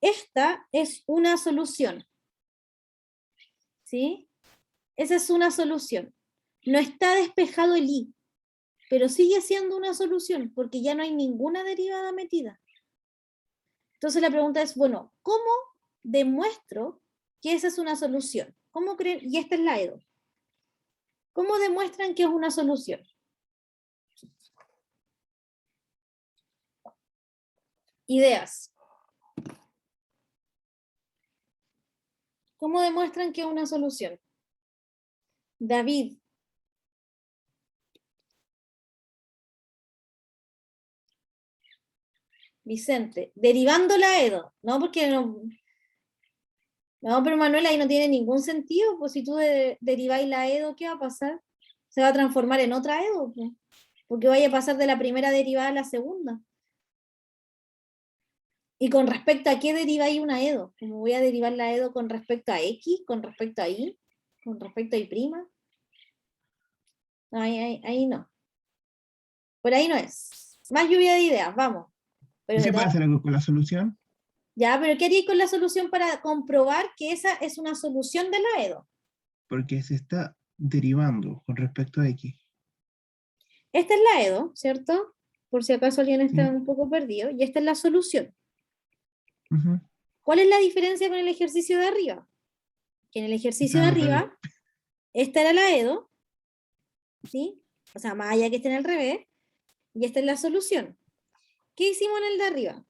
esta es una solución, ¿sí? Esa es una solución. No está despejado el i, pero sigue siendo una solución porque ya no hay ninguna derivada metida. Entonces la pregunta es, bueno, ¿cómo demuestro que esa es una solución? ¿Cómo creen? Y esta es la Edo. ¿Cómo demuestran que es una solución? Ideas. ¿Cómo demuestran que es una solución? David. Vicente. Derivando la Edo. No, porque no. No, pero Manuela, ahí no tiene ningún sentido. Pues si tú deriváis la Edo, ¿qué va a pasar? Se va a transformar en otra Edo, pues, porque vaya a pasar de la primera derivada a la segunda. ¿Y con respecto a qué deriváis una Edo? ¿Cómo voy a derivar la Edo con respecto a X, con respecto a Y, con respecto a Y'? Ahí no. Por ahí no es. Más lluvia de ideas, vamos. ¿Y Pero se puede hacer algo con la solución? ya, pero ¿qué haría con la solución para comprobar que esa es una solución de la Edo? Porque se está derivando con respecto a X. Esta es la Edo, ¿cierto? Por si acaso alguien está Sí. un poco perdido. Y esta es la solución. Ujú. ¿Cuál es la diferencia con el ejercicio de arriba? Que en el ejercicio de Está al revés. arriba, esta era la Edo, ¿sí? O sea, más allá que esté en el revés, y esta es la solución. ¿Qué hicimos en el de arriba?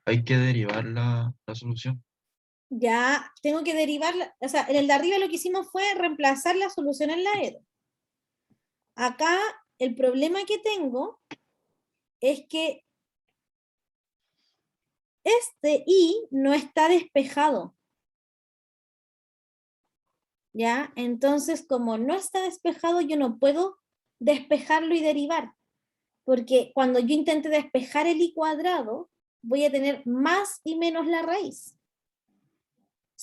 Hay que derivar la solución. Ya tengo que derivar, o sea, en el de arriba lo que hicimos fue reemplazar la solución en la Edo. Acá el problema que tengo es que este i no está despejado. ¿Ya? Entonces, como no está despejado, yo no puedo despejarlo y derivar, porque cuando yo intente despejar el i cuadrado, voy a tener más y menos la raíz.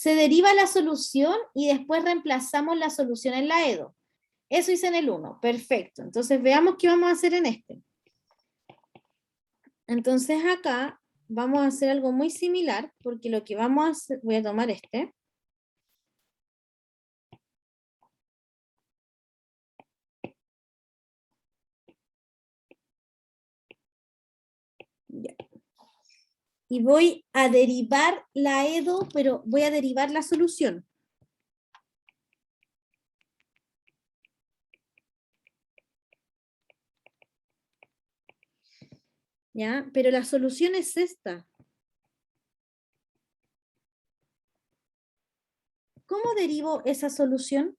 se deriva la solución y después reemplazamos la solución en la EDO. Eso hice en el 1, perfecto. Entonces veamos qué vamos a hacer en este. Entonces acá vamos a hacer algo muy similar, porque lo que vamos a hacer, voy a tomar este. Ya. Y voy a derivar la EDO, pero voy a derivar la solución. ¿Ya? Pero la solución es esta. ¿Cómo derivo esa solución?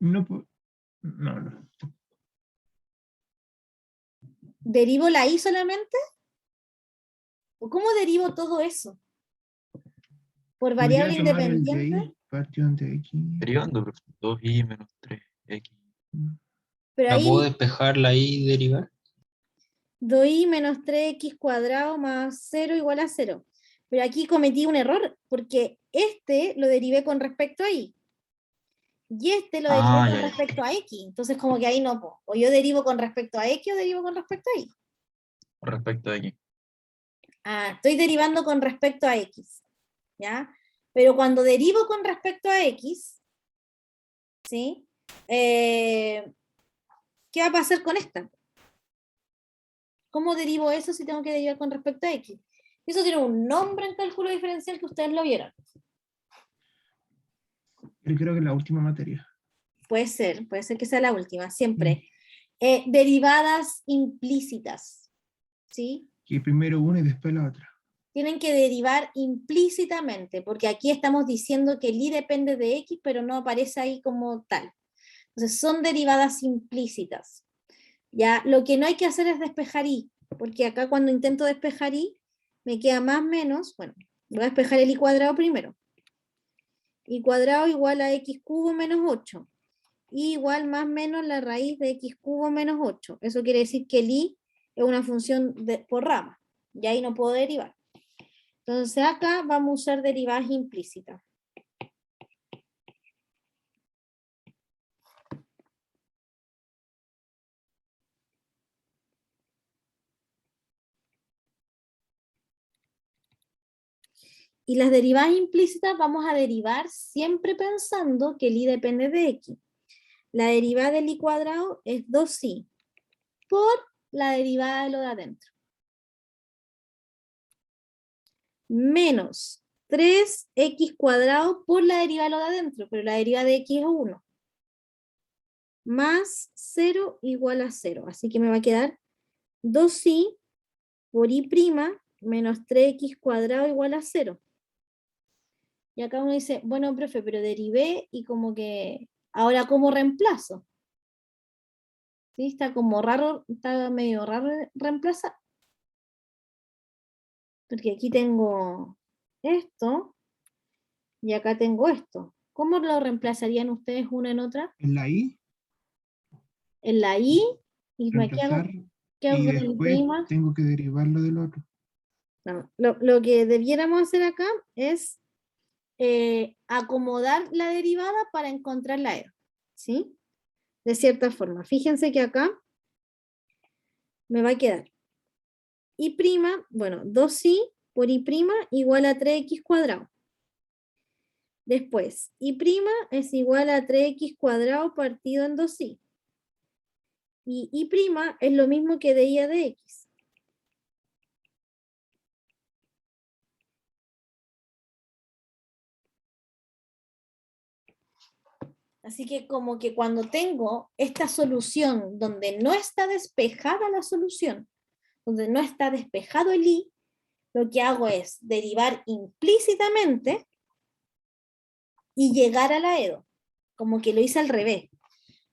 No. ¿Derivo la I solamente? ¿O cómo derivo todo eso? ¿Por variable Podría tomar el de independiente? ahí, partición de X. Derivando, profe. 2i menos 3x. Pero ¿La puedo ahí despejar la i y derivar? 2i menos 3x cuadrado más 0 igual a 0. Pero aquí cometí un error, porque este lo derivé con respecto a i. Y este lo derivé con Ya. respecto a x. Entonces como que ahí no, po. O yo derivo con respecto a x o derivo con respecto a y. Con respecto a x. Ah, estoy derivando con respecto a x. ¿Ya? Pero cuando derivo con respecto a x, ¿sí? ¿Qué va a pasar con esta? ¿Cómo derivo eso si tengo que derivar con respecto a x? Eso tiene un nombre en cálculo diferencial que ustedes lo vieron. Pero creo que es la última materia. Puede ser que sea la última, siempre. Derivadas implícitas, ¿sí? Que primero una y después la otra. Tienen que derivar implícitamente, porque aquí estamos diciendo que el y depende de x, pero no aparece ahí como tal. Entonces son derivadas implícitas. Ya, lo que no hay que hacer es despejar y, porque acá cuando intento despejar y, me queda más menos, bueno, voy a despejar el y cuadrado primero. Y cuadrado igual a x cubo menos 8. Y igual más menos la raíz de x cubo menos 8. Eso quiere decir que el y es una función por rama. Y ahí no puedo derivar. Entonces acá vamos a usar derivadas implícitas. Y las derivadas implícitas vamos a derivar siempre pensando que el y depende de x. La derivada del y cuadrado es 2i por la derivada de lo de adentro. Menos 3x cuadrado por la derivada de lo de adentro, pero la derivada de x es 1. Más 0 igual a 0. Así que me va a quedar 2i por y' menos 3x cuadrado igual a 0. Y acá uno dice, bueno, profe, pero derivé y como que, ahora ¿cómo reemplazo? ¿Sí? Está como raro, está medio raro reemplazar. Porque aquí tengo esto y acá tengo esto. ¿Cómo lo reemplazarían ustedes una en otra? En la I, En la i, y me reemplazar, ¿qué hago y con el después prima? tengo que derivarlo del otro. No, lo que debiéramos hacer acá es acomodar la derivada para encontrar la EDO, ¿sí? De cierta forma. Fíjense que acá me va a quedar y', bueno, 2i por y' igual a 3x cuadrado. Después, y' es igual a 3x cuadrado partido en 2i. Y y' es lo mismo que de y a de x. Así que como que cuando tengo esta solución donde no está despejada la solución, donde no está despejado el y, lo que hago es derivar implícitamente y llegar a la EDO. Como que lo hice al revés.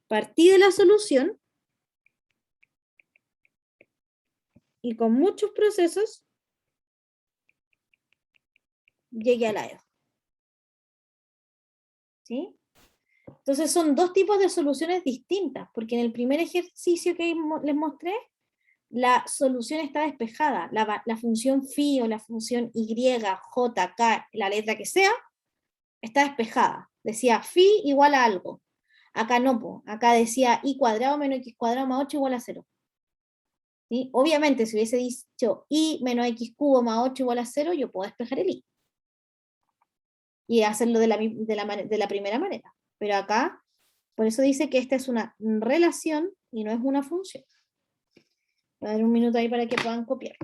Partí de la solución y con muchos procesos llegué a la EDO. ¿Sí? Entonces son dos tipos de soluciones distintas, porque en el primer ejercicio que les mostré, la solución está despejada, la función phi o la función y, j, k, la letra que sea, está despejada. Decía phi igual a algo. Acá no, po. Acá decía y cuadrado menos x cuadrado más 8 igual a 0. ¿Sí? Obviamente, si hubiese dicho y menos x cubo más 8 igual a 0, yo puedo despejar el y. Y hacerlo de la primera manera. Pero acá, por eso dice que esta es una relación y no es una función. Voy a dar un minuto ahí para que puedan copiar.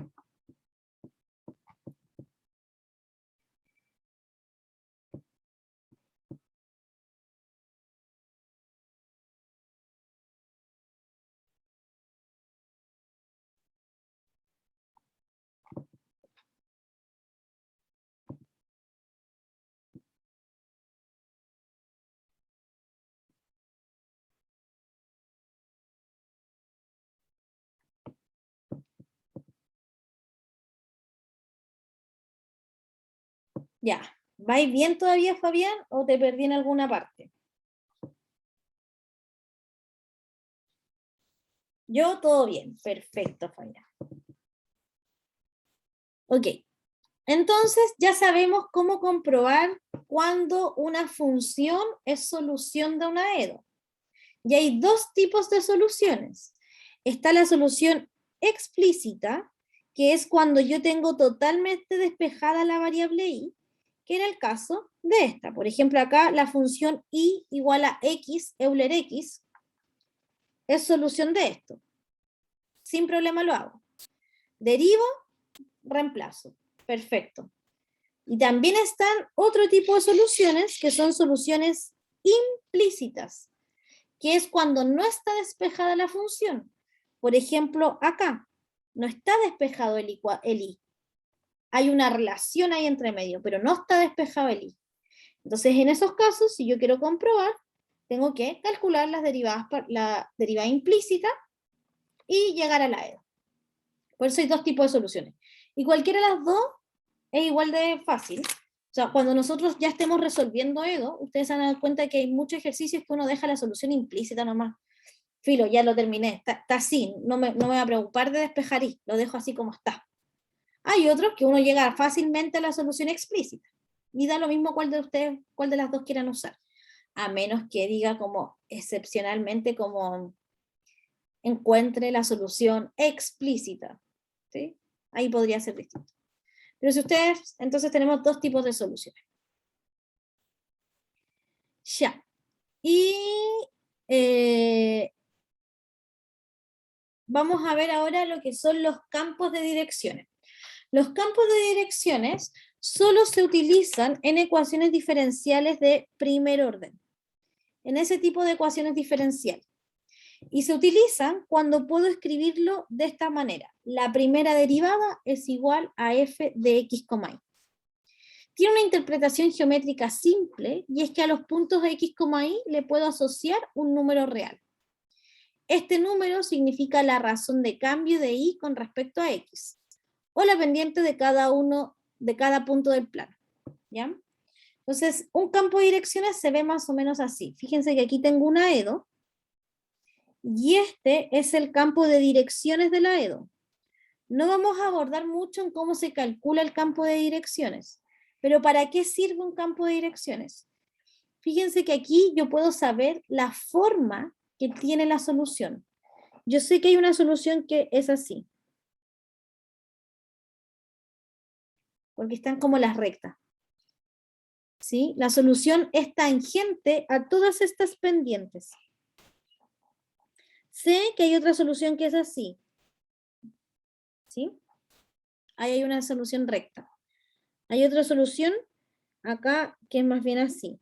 Ya, ¿vais bien todavía, Fabián, o te perdí en alguna parte? Yo todo bien, perfecto, Fabián. Ok, entonces ya sabemos cómo comprobar cuando una función es solución de una EDO. Y hay dos tipos de soluciones. Está la solución explícita, que es cuando yo tengo totalmente despejada la variable y, que era el caso de esta. Por ejemplo, acá la función y igual a x, Euler x, es solución de esto. Sin problema lo hago. Derivo, reemplazo. Perfecto. Y también están otro tipo de soluciones, que son soluciones implícitas, que es cuando no está despejada la función. Por ejemplo, acá, no está despejado el i. Hay una relación ahí entre medio, pero no está despejado el i. Entonces, en esos casos, si yo quiero comprobar, tengo que calcular la derivada implícita y llegar a la EDO. Por eso hay dos tipos de soluciones. Y cualquiera de las dos es igual de fácil. O sea, cuando nosotros ya estemos resolviendo EDO, ustedes se van a dar cuenta que hay muchos ejercicios que uno deja la solución implícita nomás. Filo, ya lo terminé, está así, no me voy a preocupar de despejar y lo dejo así como está. Hay otros que uno llega fácilmente a la solución explícita. Y da lo mismo cuál de ustedes, cuál de las dos quieran usar. A menos que diga como excepcionalmente como encuentre la solución explícita. ¿Sí? Ahí podría ser distinto. Pero si ustedes, entonces tenemos dos tipos de soluciones. Ya. Y vamos a ver ahora lo que son los campos de direcciones. Los campos de direcciones solo se utilizan en ecuaciones diferenciales de primer orden. En ese tipo de ecuaciones diferenciales. Y se utilizan cuando puedo escribirlo de esta manera. La primera derivada es igual a f de x, y. Tiene una interpretación geométrica simple, y es que a los puntos x, y le puedo asociar un número real. Este número significa la razón de cambio de y con respecto a x, o la pendiente de cada punto del plano. ¿Ya? Entonces, un campo de direcciones se ve más o menos así. Fíjense que aquí tengo una EDO, y este es el campo de direcciones de la EDO. No vamos a abordar mucho en cómo se calcula el campo de direcciones, pero ¿para qué sirve un campo de direcciones? Fíjense que aquí yo puedo saber la forma que tiene la solución. Yo sé que hay una solución que es así, porque están como las rectas. ¿Sí? La solución es tangente a todas estas pendientes. Sé que hay otra solución que es así. ¿Sí? Ahí hay una solución recta. Hay otra solución acá que es más bien así.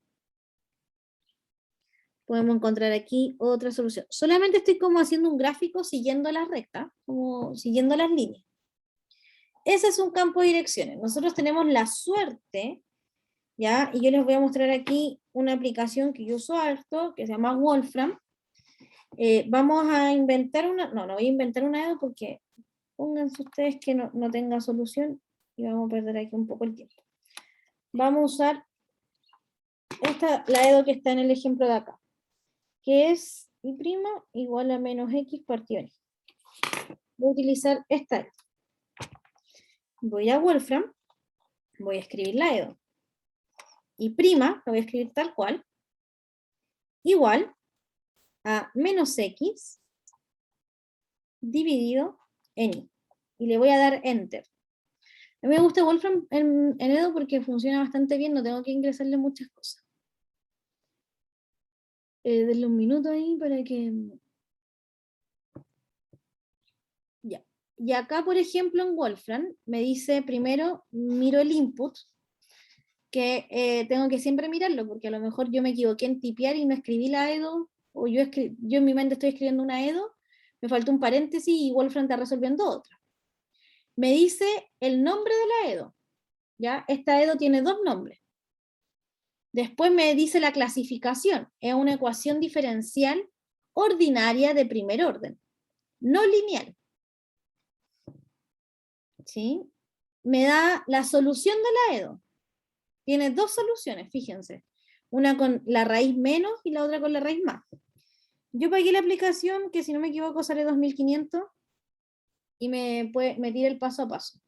Podemos encontrar aquí otra solución. Solamente estoy como haciendo un gráfico siguiendo las rectas, como siguiendo las líneas. Ese es un campo de direcciones. Nosotros tenemos la suerte, ¿ya? Y yo les voy a mostrar aquí una aplicación que yo uso harto, que se llama Wolfram. Vamos a inventar una, no voy a inventar una EDO porque pónganse ustedes que no tenga solución y vamos a perder aquí un poco el tiempo. Vamos a usar la EDO que está en el ejemplo de acá. que es y' igual a menos x partido en y. Voy a utilizar esta. Voy a Wolfram, voy a escribir la EDO. Y' lo voy a escribir tal cual, igual a menos x dividido en y. Y le voy a dar Enter. A mí me gusta Wolfram en Edo porque funciona bastante bien, no tengo que ingresarle muchas cosas. Denle un minuto ahí para que... Ya. Y acá, por ejemplo, en Wolfram, me dice primero, miro el input, que tengo que siempre mirarlo, porque a lo mejor yo me equivoqué en tipear y no escribí la EDO, o yo en mi mente estoy escribiendo una EDO, me faltó un paréntesis y Wolfram está resolviendo otra. Me dice el nombre de la EDO. ¿Ya? Esta EDO tiene 2 nombres. Después me dice la clasificación. Es una ecuación diferencial ordinaria de primer orden, no lineal. ¿Sí? Me da la solución de la EDO. Tiene 2 soluciones, fíjense. Una con la raíz menos y la otra con la raíz más. Yo pagué la aplicación, que si no me equivoco sale 2.500, y me tira el paso a paso.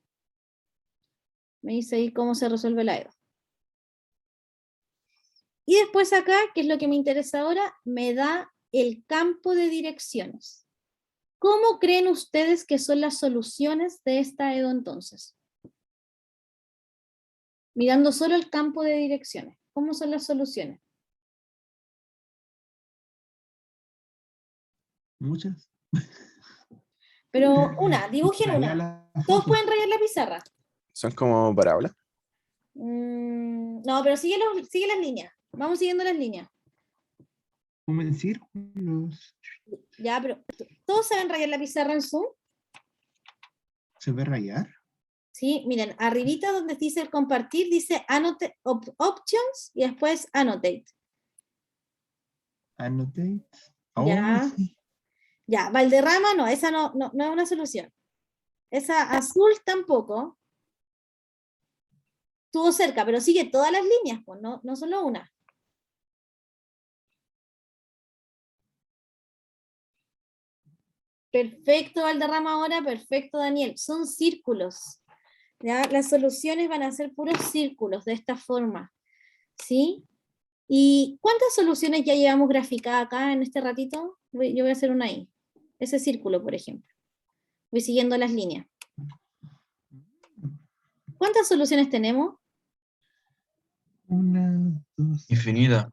Me dice ahí cómo se resuelve la EDO. Y después acá, que es lo que me interesa ahora, me da el campo de direcciones. ¿Cómo creen ustedes que son las soluciones de esta EDO entonces? Mirando solo el campo de direcciones. ¿Cómo son las soluciones? Muchas. Pero dibujen una. Todos pueden rayar la pizarra. Son como parábolas. No, pero sigue las líneas. Vamos siguiendo las líneas. Como en círculos. Ya, pero ¿todos saben rayar la pizarra en Zoom? ¿Se ve rayar? Sí, miren, arribita donde dice el compartir, dice Options y después Annotate. Annotate. Ya. Sí. Ya, Valderrama no, esa no es una solución. Esa azul tampoco. Estuvo cerca, pero sigue todas las líneas, pues, no solo una. Perfecto, Valderrama ahora, perfecto, Daniel. Son círculos. ¿Ya? Las soluciones van a ser puros círculos de esta forma. ¿Sí? ¿Y cuántas soluciones ya llevamos graficadas acá en este ratito? Yo voy a hacer una ahí. Ese círculo, por ejemplo. Voy siguiendo las líneas. ¿Cuántas soluciones tenemos? 1, 2. Infinita.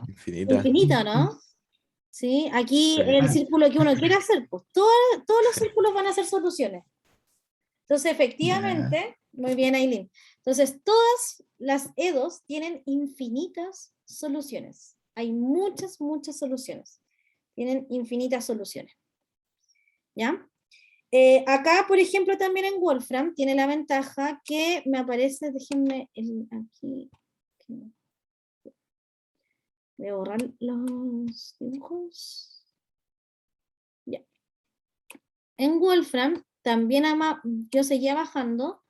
Infinita. Infinita, ¿no? Sí, aquí Sí. el círculo que uno quiere hacer, pues todos los círculos van a ser soluciones. Entonces, efectivamente, muy bien, Aileen. Entonces, todas las EDOs tienen infinitas soluciones. Hay muchas, muchas soluciones. Tienen infinitas soluciones. ¿Ya? Acá, por ejemplo, también en Wolfram tiene la ventaja que me aparece, déjenme aquí. Voy a borrar los dibujos. Ya. En Wolfram también yo seguía bajando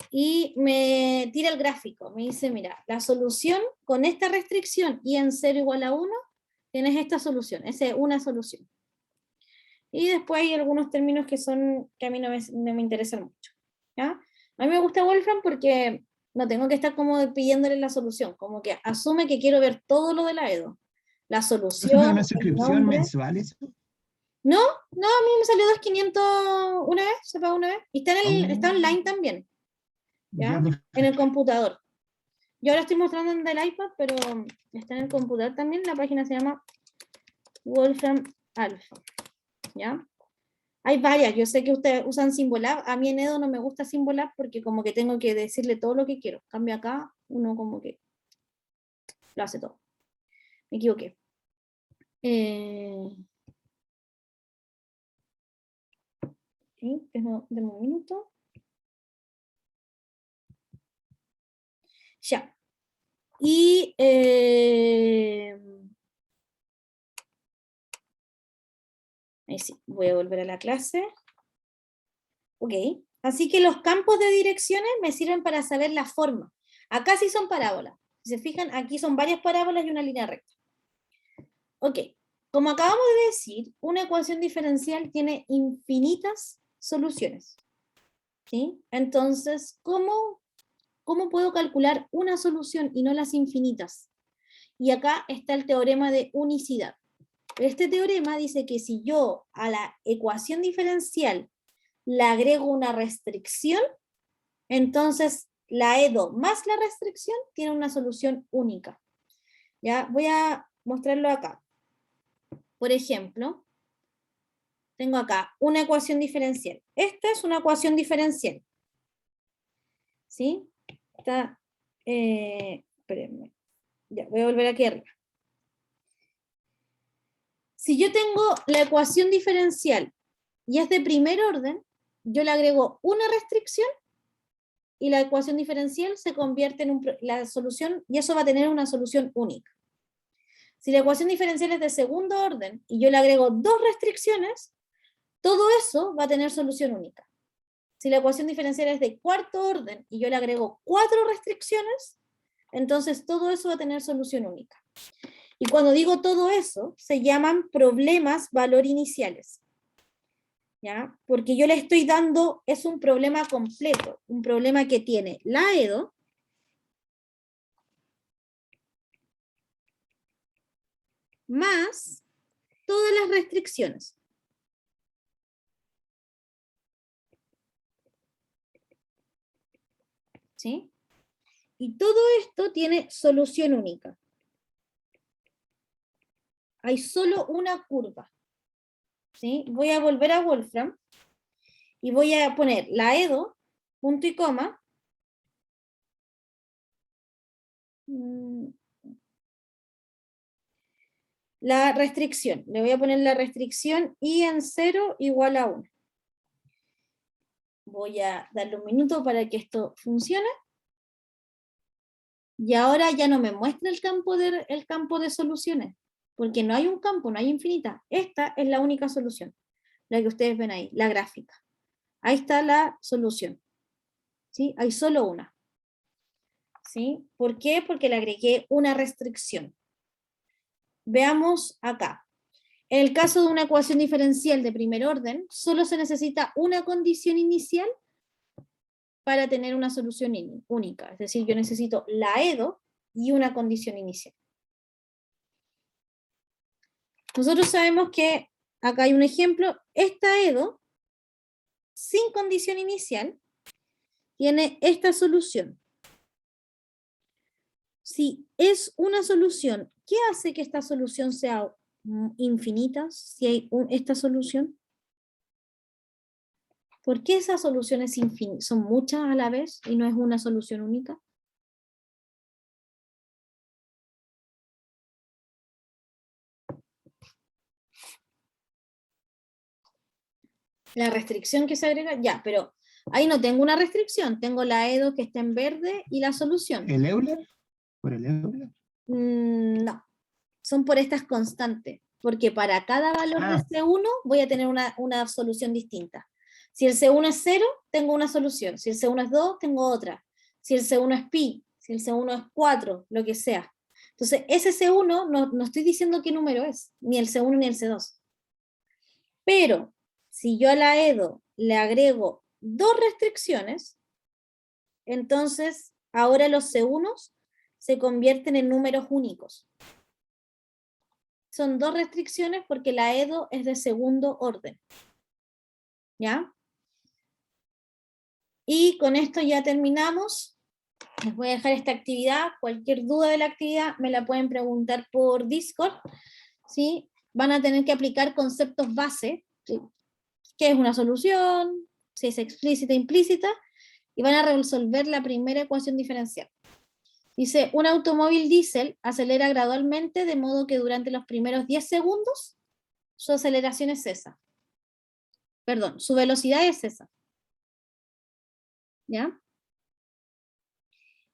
y me tira el gráfico. Me dice, mira, la solución con esta restricción y en 0 igual a 1, tienes esta solución. Esa es una solución. Y después hay algunos términos que a mí no me interesan mucho. ¿Ya? A mí me gusta Wolfram porque no tengo que estar como pidiéndole la solución, como que asume que quiero ver todo lo de la EDO. La solución, ¿Es una el suscripción nombre. mensual eso? No, a mí me salió 2.500 una vez, se pagó una vez. Y está online también, ¿ya? En el computador. Yo ahora estoy mostrando en el iPad, pero está en el computador también. La página se llama Wolfram Alpha, ¿ya? Hay varias, yo sé que ustedes usan Symbolab, a mí en Edo no me gusta Symbolab porque como que tengo que decirle todo lo que quiero. En cambio acá, uno como que lo hace todo. Me equivoqué. Sí, denme un minuto. Ya. Y ahí sí, voy a volver a la clase. Ok, así que los campos de direcciones me sirven para saber la forma. Acá sí son parábolas. Si se fijan, aquí son varias parábolas y una línea recta. Ok, Como acabamos de decir, una ecuación diferencial tiene infinitas soluciones. ¿Sí? Entonces, ¿cómo puedo calcular una solución y no las infinitas? Y acá está el teorema de unicidad. Este teorema dice que si yo a la ecuación diferencial le agrego una restricción, entonces la EDO más la restricción tiene una solución única. Ya, voy a mostrarlo acá. Por ejemplo, tengo acá una ecuación diferencial. Esta es una ecuación diferencial. ¿Sí? Está, espérenme. Ya, voy a volver aquí arriba. Si yo tengo la ecuación diferencial y es de primer orden, yo le agrego una restricción y la ecuación diferencial se convierte en la solución, y eso va a tener una solución única. Si la ecuación diferencial es de segundo orden y yo le agrego dos restricciones, todo eso va a tener solución única. Si la ecuación diferencial es de cuarto orden y yo le agrego 4 restricciones, entonces todo eso va a tener solución única. Y cuando digo todo eso, se llaman problemas valor iniciales. ¿Ya? Porque yo le estoy dando, es un problema completo, un problema que tiene la EDO, más todas las restricciones. ¿Sí? Y todo esto tiene solución única. Hay solo una curva. ¿Sí? Voy a volver a Wolfram y voy a poner la EDO, punto y coma. La restricción. Le voy a poner la restricción I en 0 igual a 1. Voy a darle un minuto para que esto funcione. Y ahora ya no me muestra el campo de soluciones, porque no hay un campo, no hay infinita. Esta es la única solución, la que ustedes ven ahí, la gráfica. Ahí está la solución. ¿Sí? Hay solo una. ¿Sí? ¿Por qué? Porque le agregué una restricción. Veamos acá. En el caso de una ecuación diferencial de primer orden, solo se necesita una condición inicial para tener una solución única. Es decir, yo necesito la EDO y una condición inicial. Nosotros sabemos que, acá hay un ejemplo, esta EDO, sin condición inicial, tiene esta solución. Si es una solución, ¿qué hace que esta solución sea infinita si hay esta solución? ¿Por qué esas soluciones son muchas a la vez y no es una solución única? La restricción que se agrega, ya, pero ahí no tengo una restricción, tengo la EDO que está en verde y la solución. ¿El Euler? ¿Por el Euler? No, son por estas constantes, porque para cada valor de C1 voy a tener una solución distinta. Si el C1 es 0, tengo una solución. Si el C1 es 2, tengo otra. Si el C1 es pi, si el C1 es 4, lo que sea. Entonces, ese C1 no estoy diciendo qué número es, ni el C1 ni el C2. Pero, si yo a la EDO le agrego 2 restricciones, entonces ahora los C1s se convierten en números únicos. Son 2 restricciones porque la EDO es de segundo orden. ¿Ya? Y con esto ya terminamos. Les voy a dejar esta actividad. Cualquier duda de la actividad me la pueden preguntar por Discord. ¿Sí? Van a tener que aplicar conceptos base. ¿Sí? ¿Qué es una solución? Si es explícita, implícita. Y van a resolver la primera ecuación diferencial. Dice, un automóvil diésel acelera gradualmente de modo que durante los primeros 10 segundos su aceleración es esa. Perdón, su velocidad es esa. ¿Ya?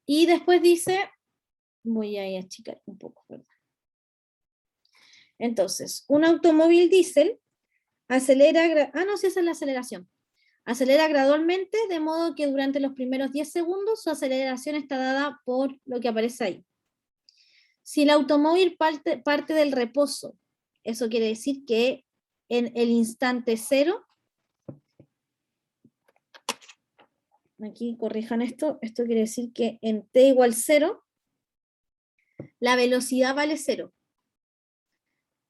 Y después dice, voy a achicar un poco, ¿verdad? Entonces, un automóvil diésel acelera, no, sí, esa es la aceleración. Acelera gradualmente, de modo que durante los primeros 10 segundos su aceleración está dada por lo que aparece ahí. Si el automóvil parte del reposo eso quiere decir que en el instante 0, aquí corrijan esto quiere decir que en t igual 0, la velocidad vale 0.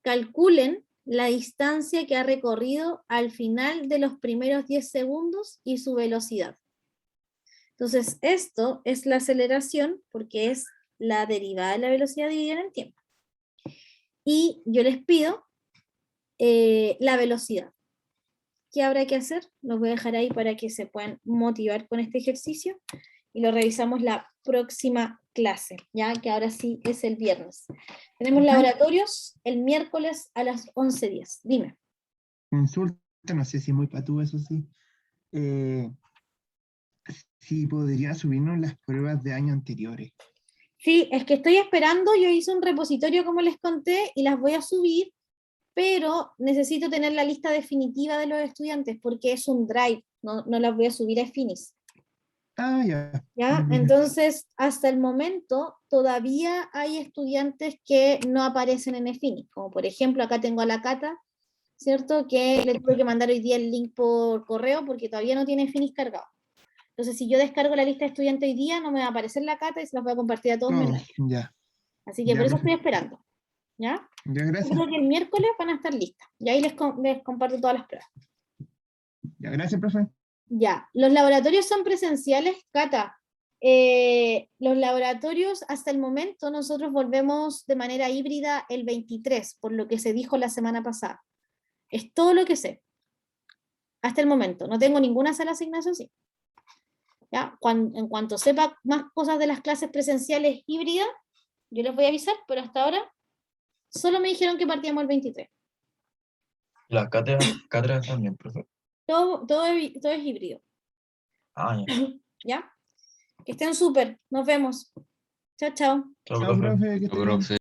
Calculen la distancia que ha recorrido al final de los primeros 10 segundos y su velocidad. Entonces, esto es la aceleración porque es la derivada de la velocidad dividida en el tiempo. Y yo les pido la velocidad. ¿Qué habrá que hacer? Los voy a dejar ahí para que se puedan motivar con este ejercicio y lo revisamos la próxima clase, ya que ahora sí es el viernes. Tenemos laboratorios el miércoles a las 11:10. Dime. Consulta, no sé si muy patú, eso sí. Si podría subirnos las pruebas de años anteriores. Sí, es que estoy esperando, yo hice un repositorio como les conté y las voy a subir, pero necesito tener la lista definitiva de los estudiantes porque es un drive, no las voy a subir a Finis. Ah, ya. ¿Ya? Entonces, hasta el momento, todavía hay estudiantes que no aparecen en Efini, como por ejemplo, acá tengo a la Cata, ¿cierto? Que le tuve que mandar hoy día el link por correo porque todavía no tiene Finis cargado. Entonces, si yo descargo la lista de estudiantes hoy día, no me va a aparecer la Cata y se las voy a compartir a todos No, menos. ya. Así que Ya, por eso estoy perfecto. esperando. ¿Ya? Ya, Yo gracias. creo que el miércoles van a estar listas. Y ahí les comparto todas las pruebas. Ya, gracias, profe. Ya, los laboratorios son presenciales, Cata. Los laboratorios hasta el momento nosotros volvemos de manera híbrida el 23, por lo que se dijo la semana pasada. Es todo lo que sé. Hasta el momento. No tengo ninguna sala de asignación, sí. ¿Ya? En cuanto sepa más cosas de las clases presenciales híbridas, yo les voy a avisar, pero hasta ahora solo me dijeron que partíamos el 23. Las cátedras también, profe. Todo es híbrido. Ah, ya. ¿Ya? Que estén súper. Nos vemos. Chao, chao. Chao, Chao, profe. profe, que esté bien. Profe.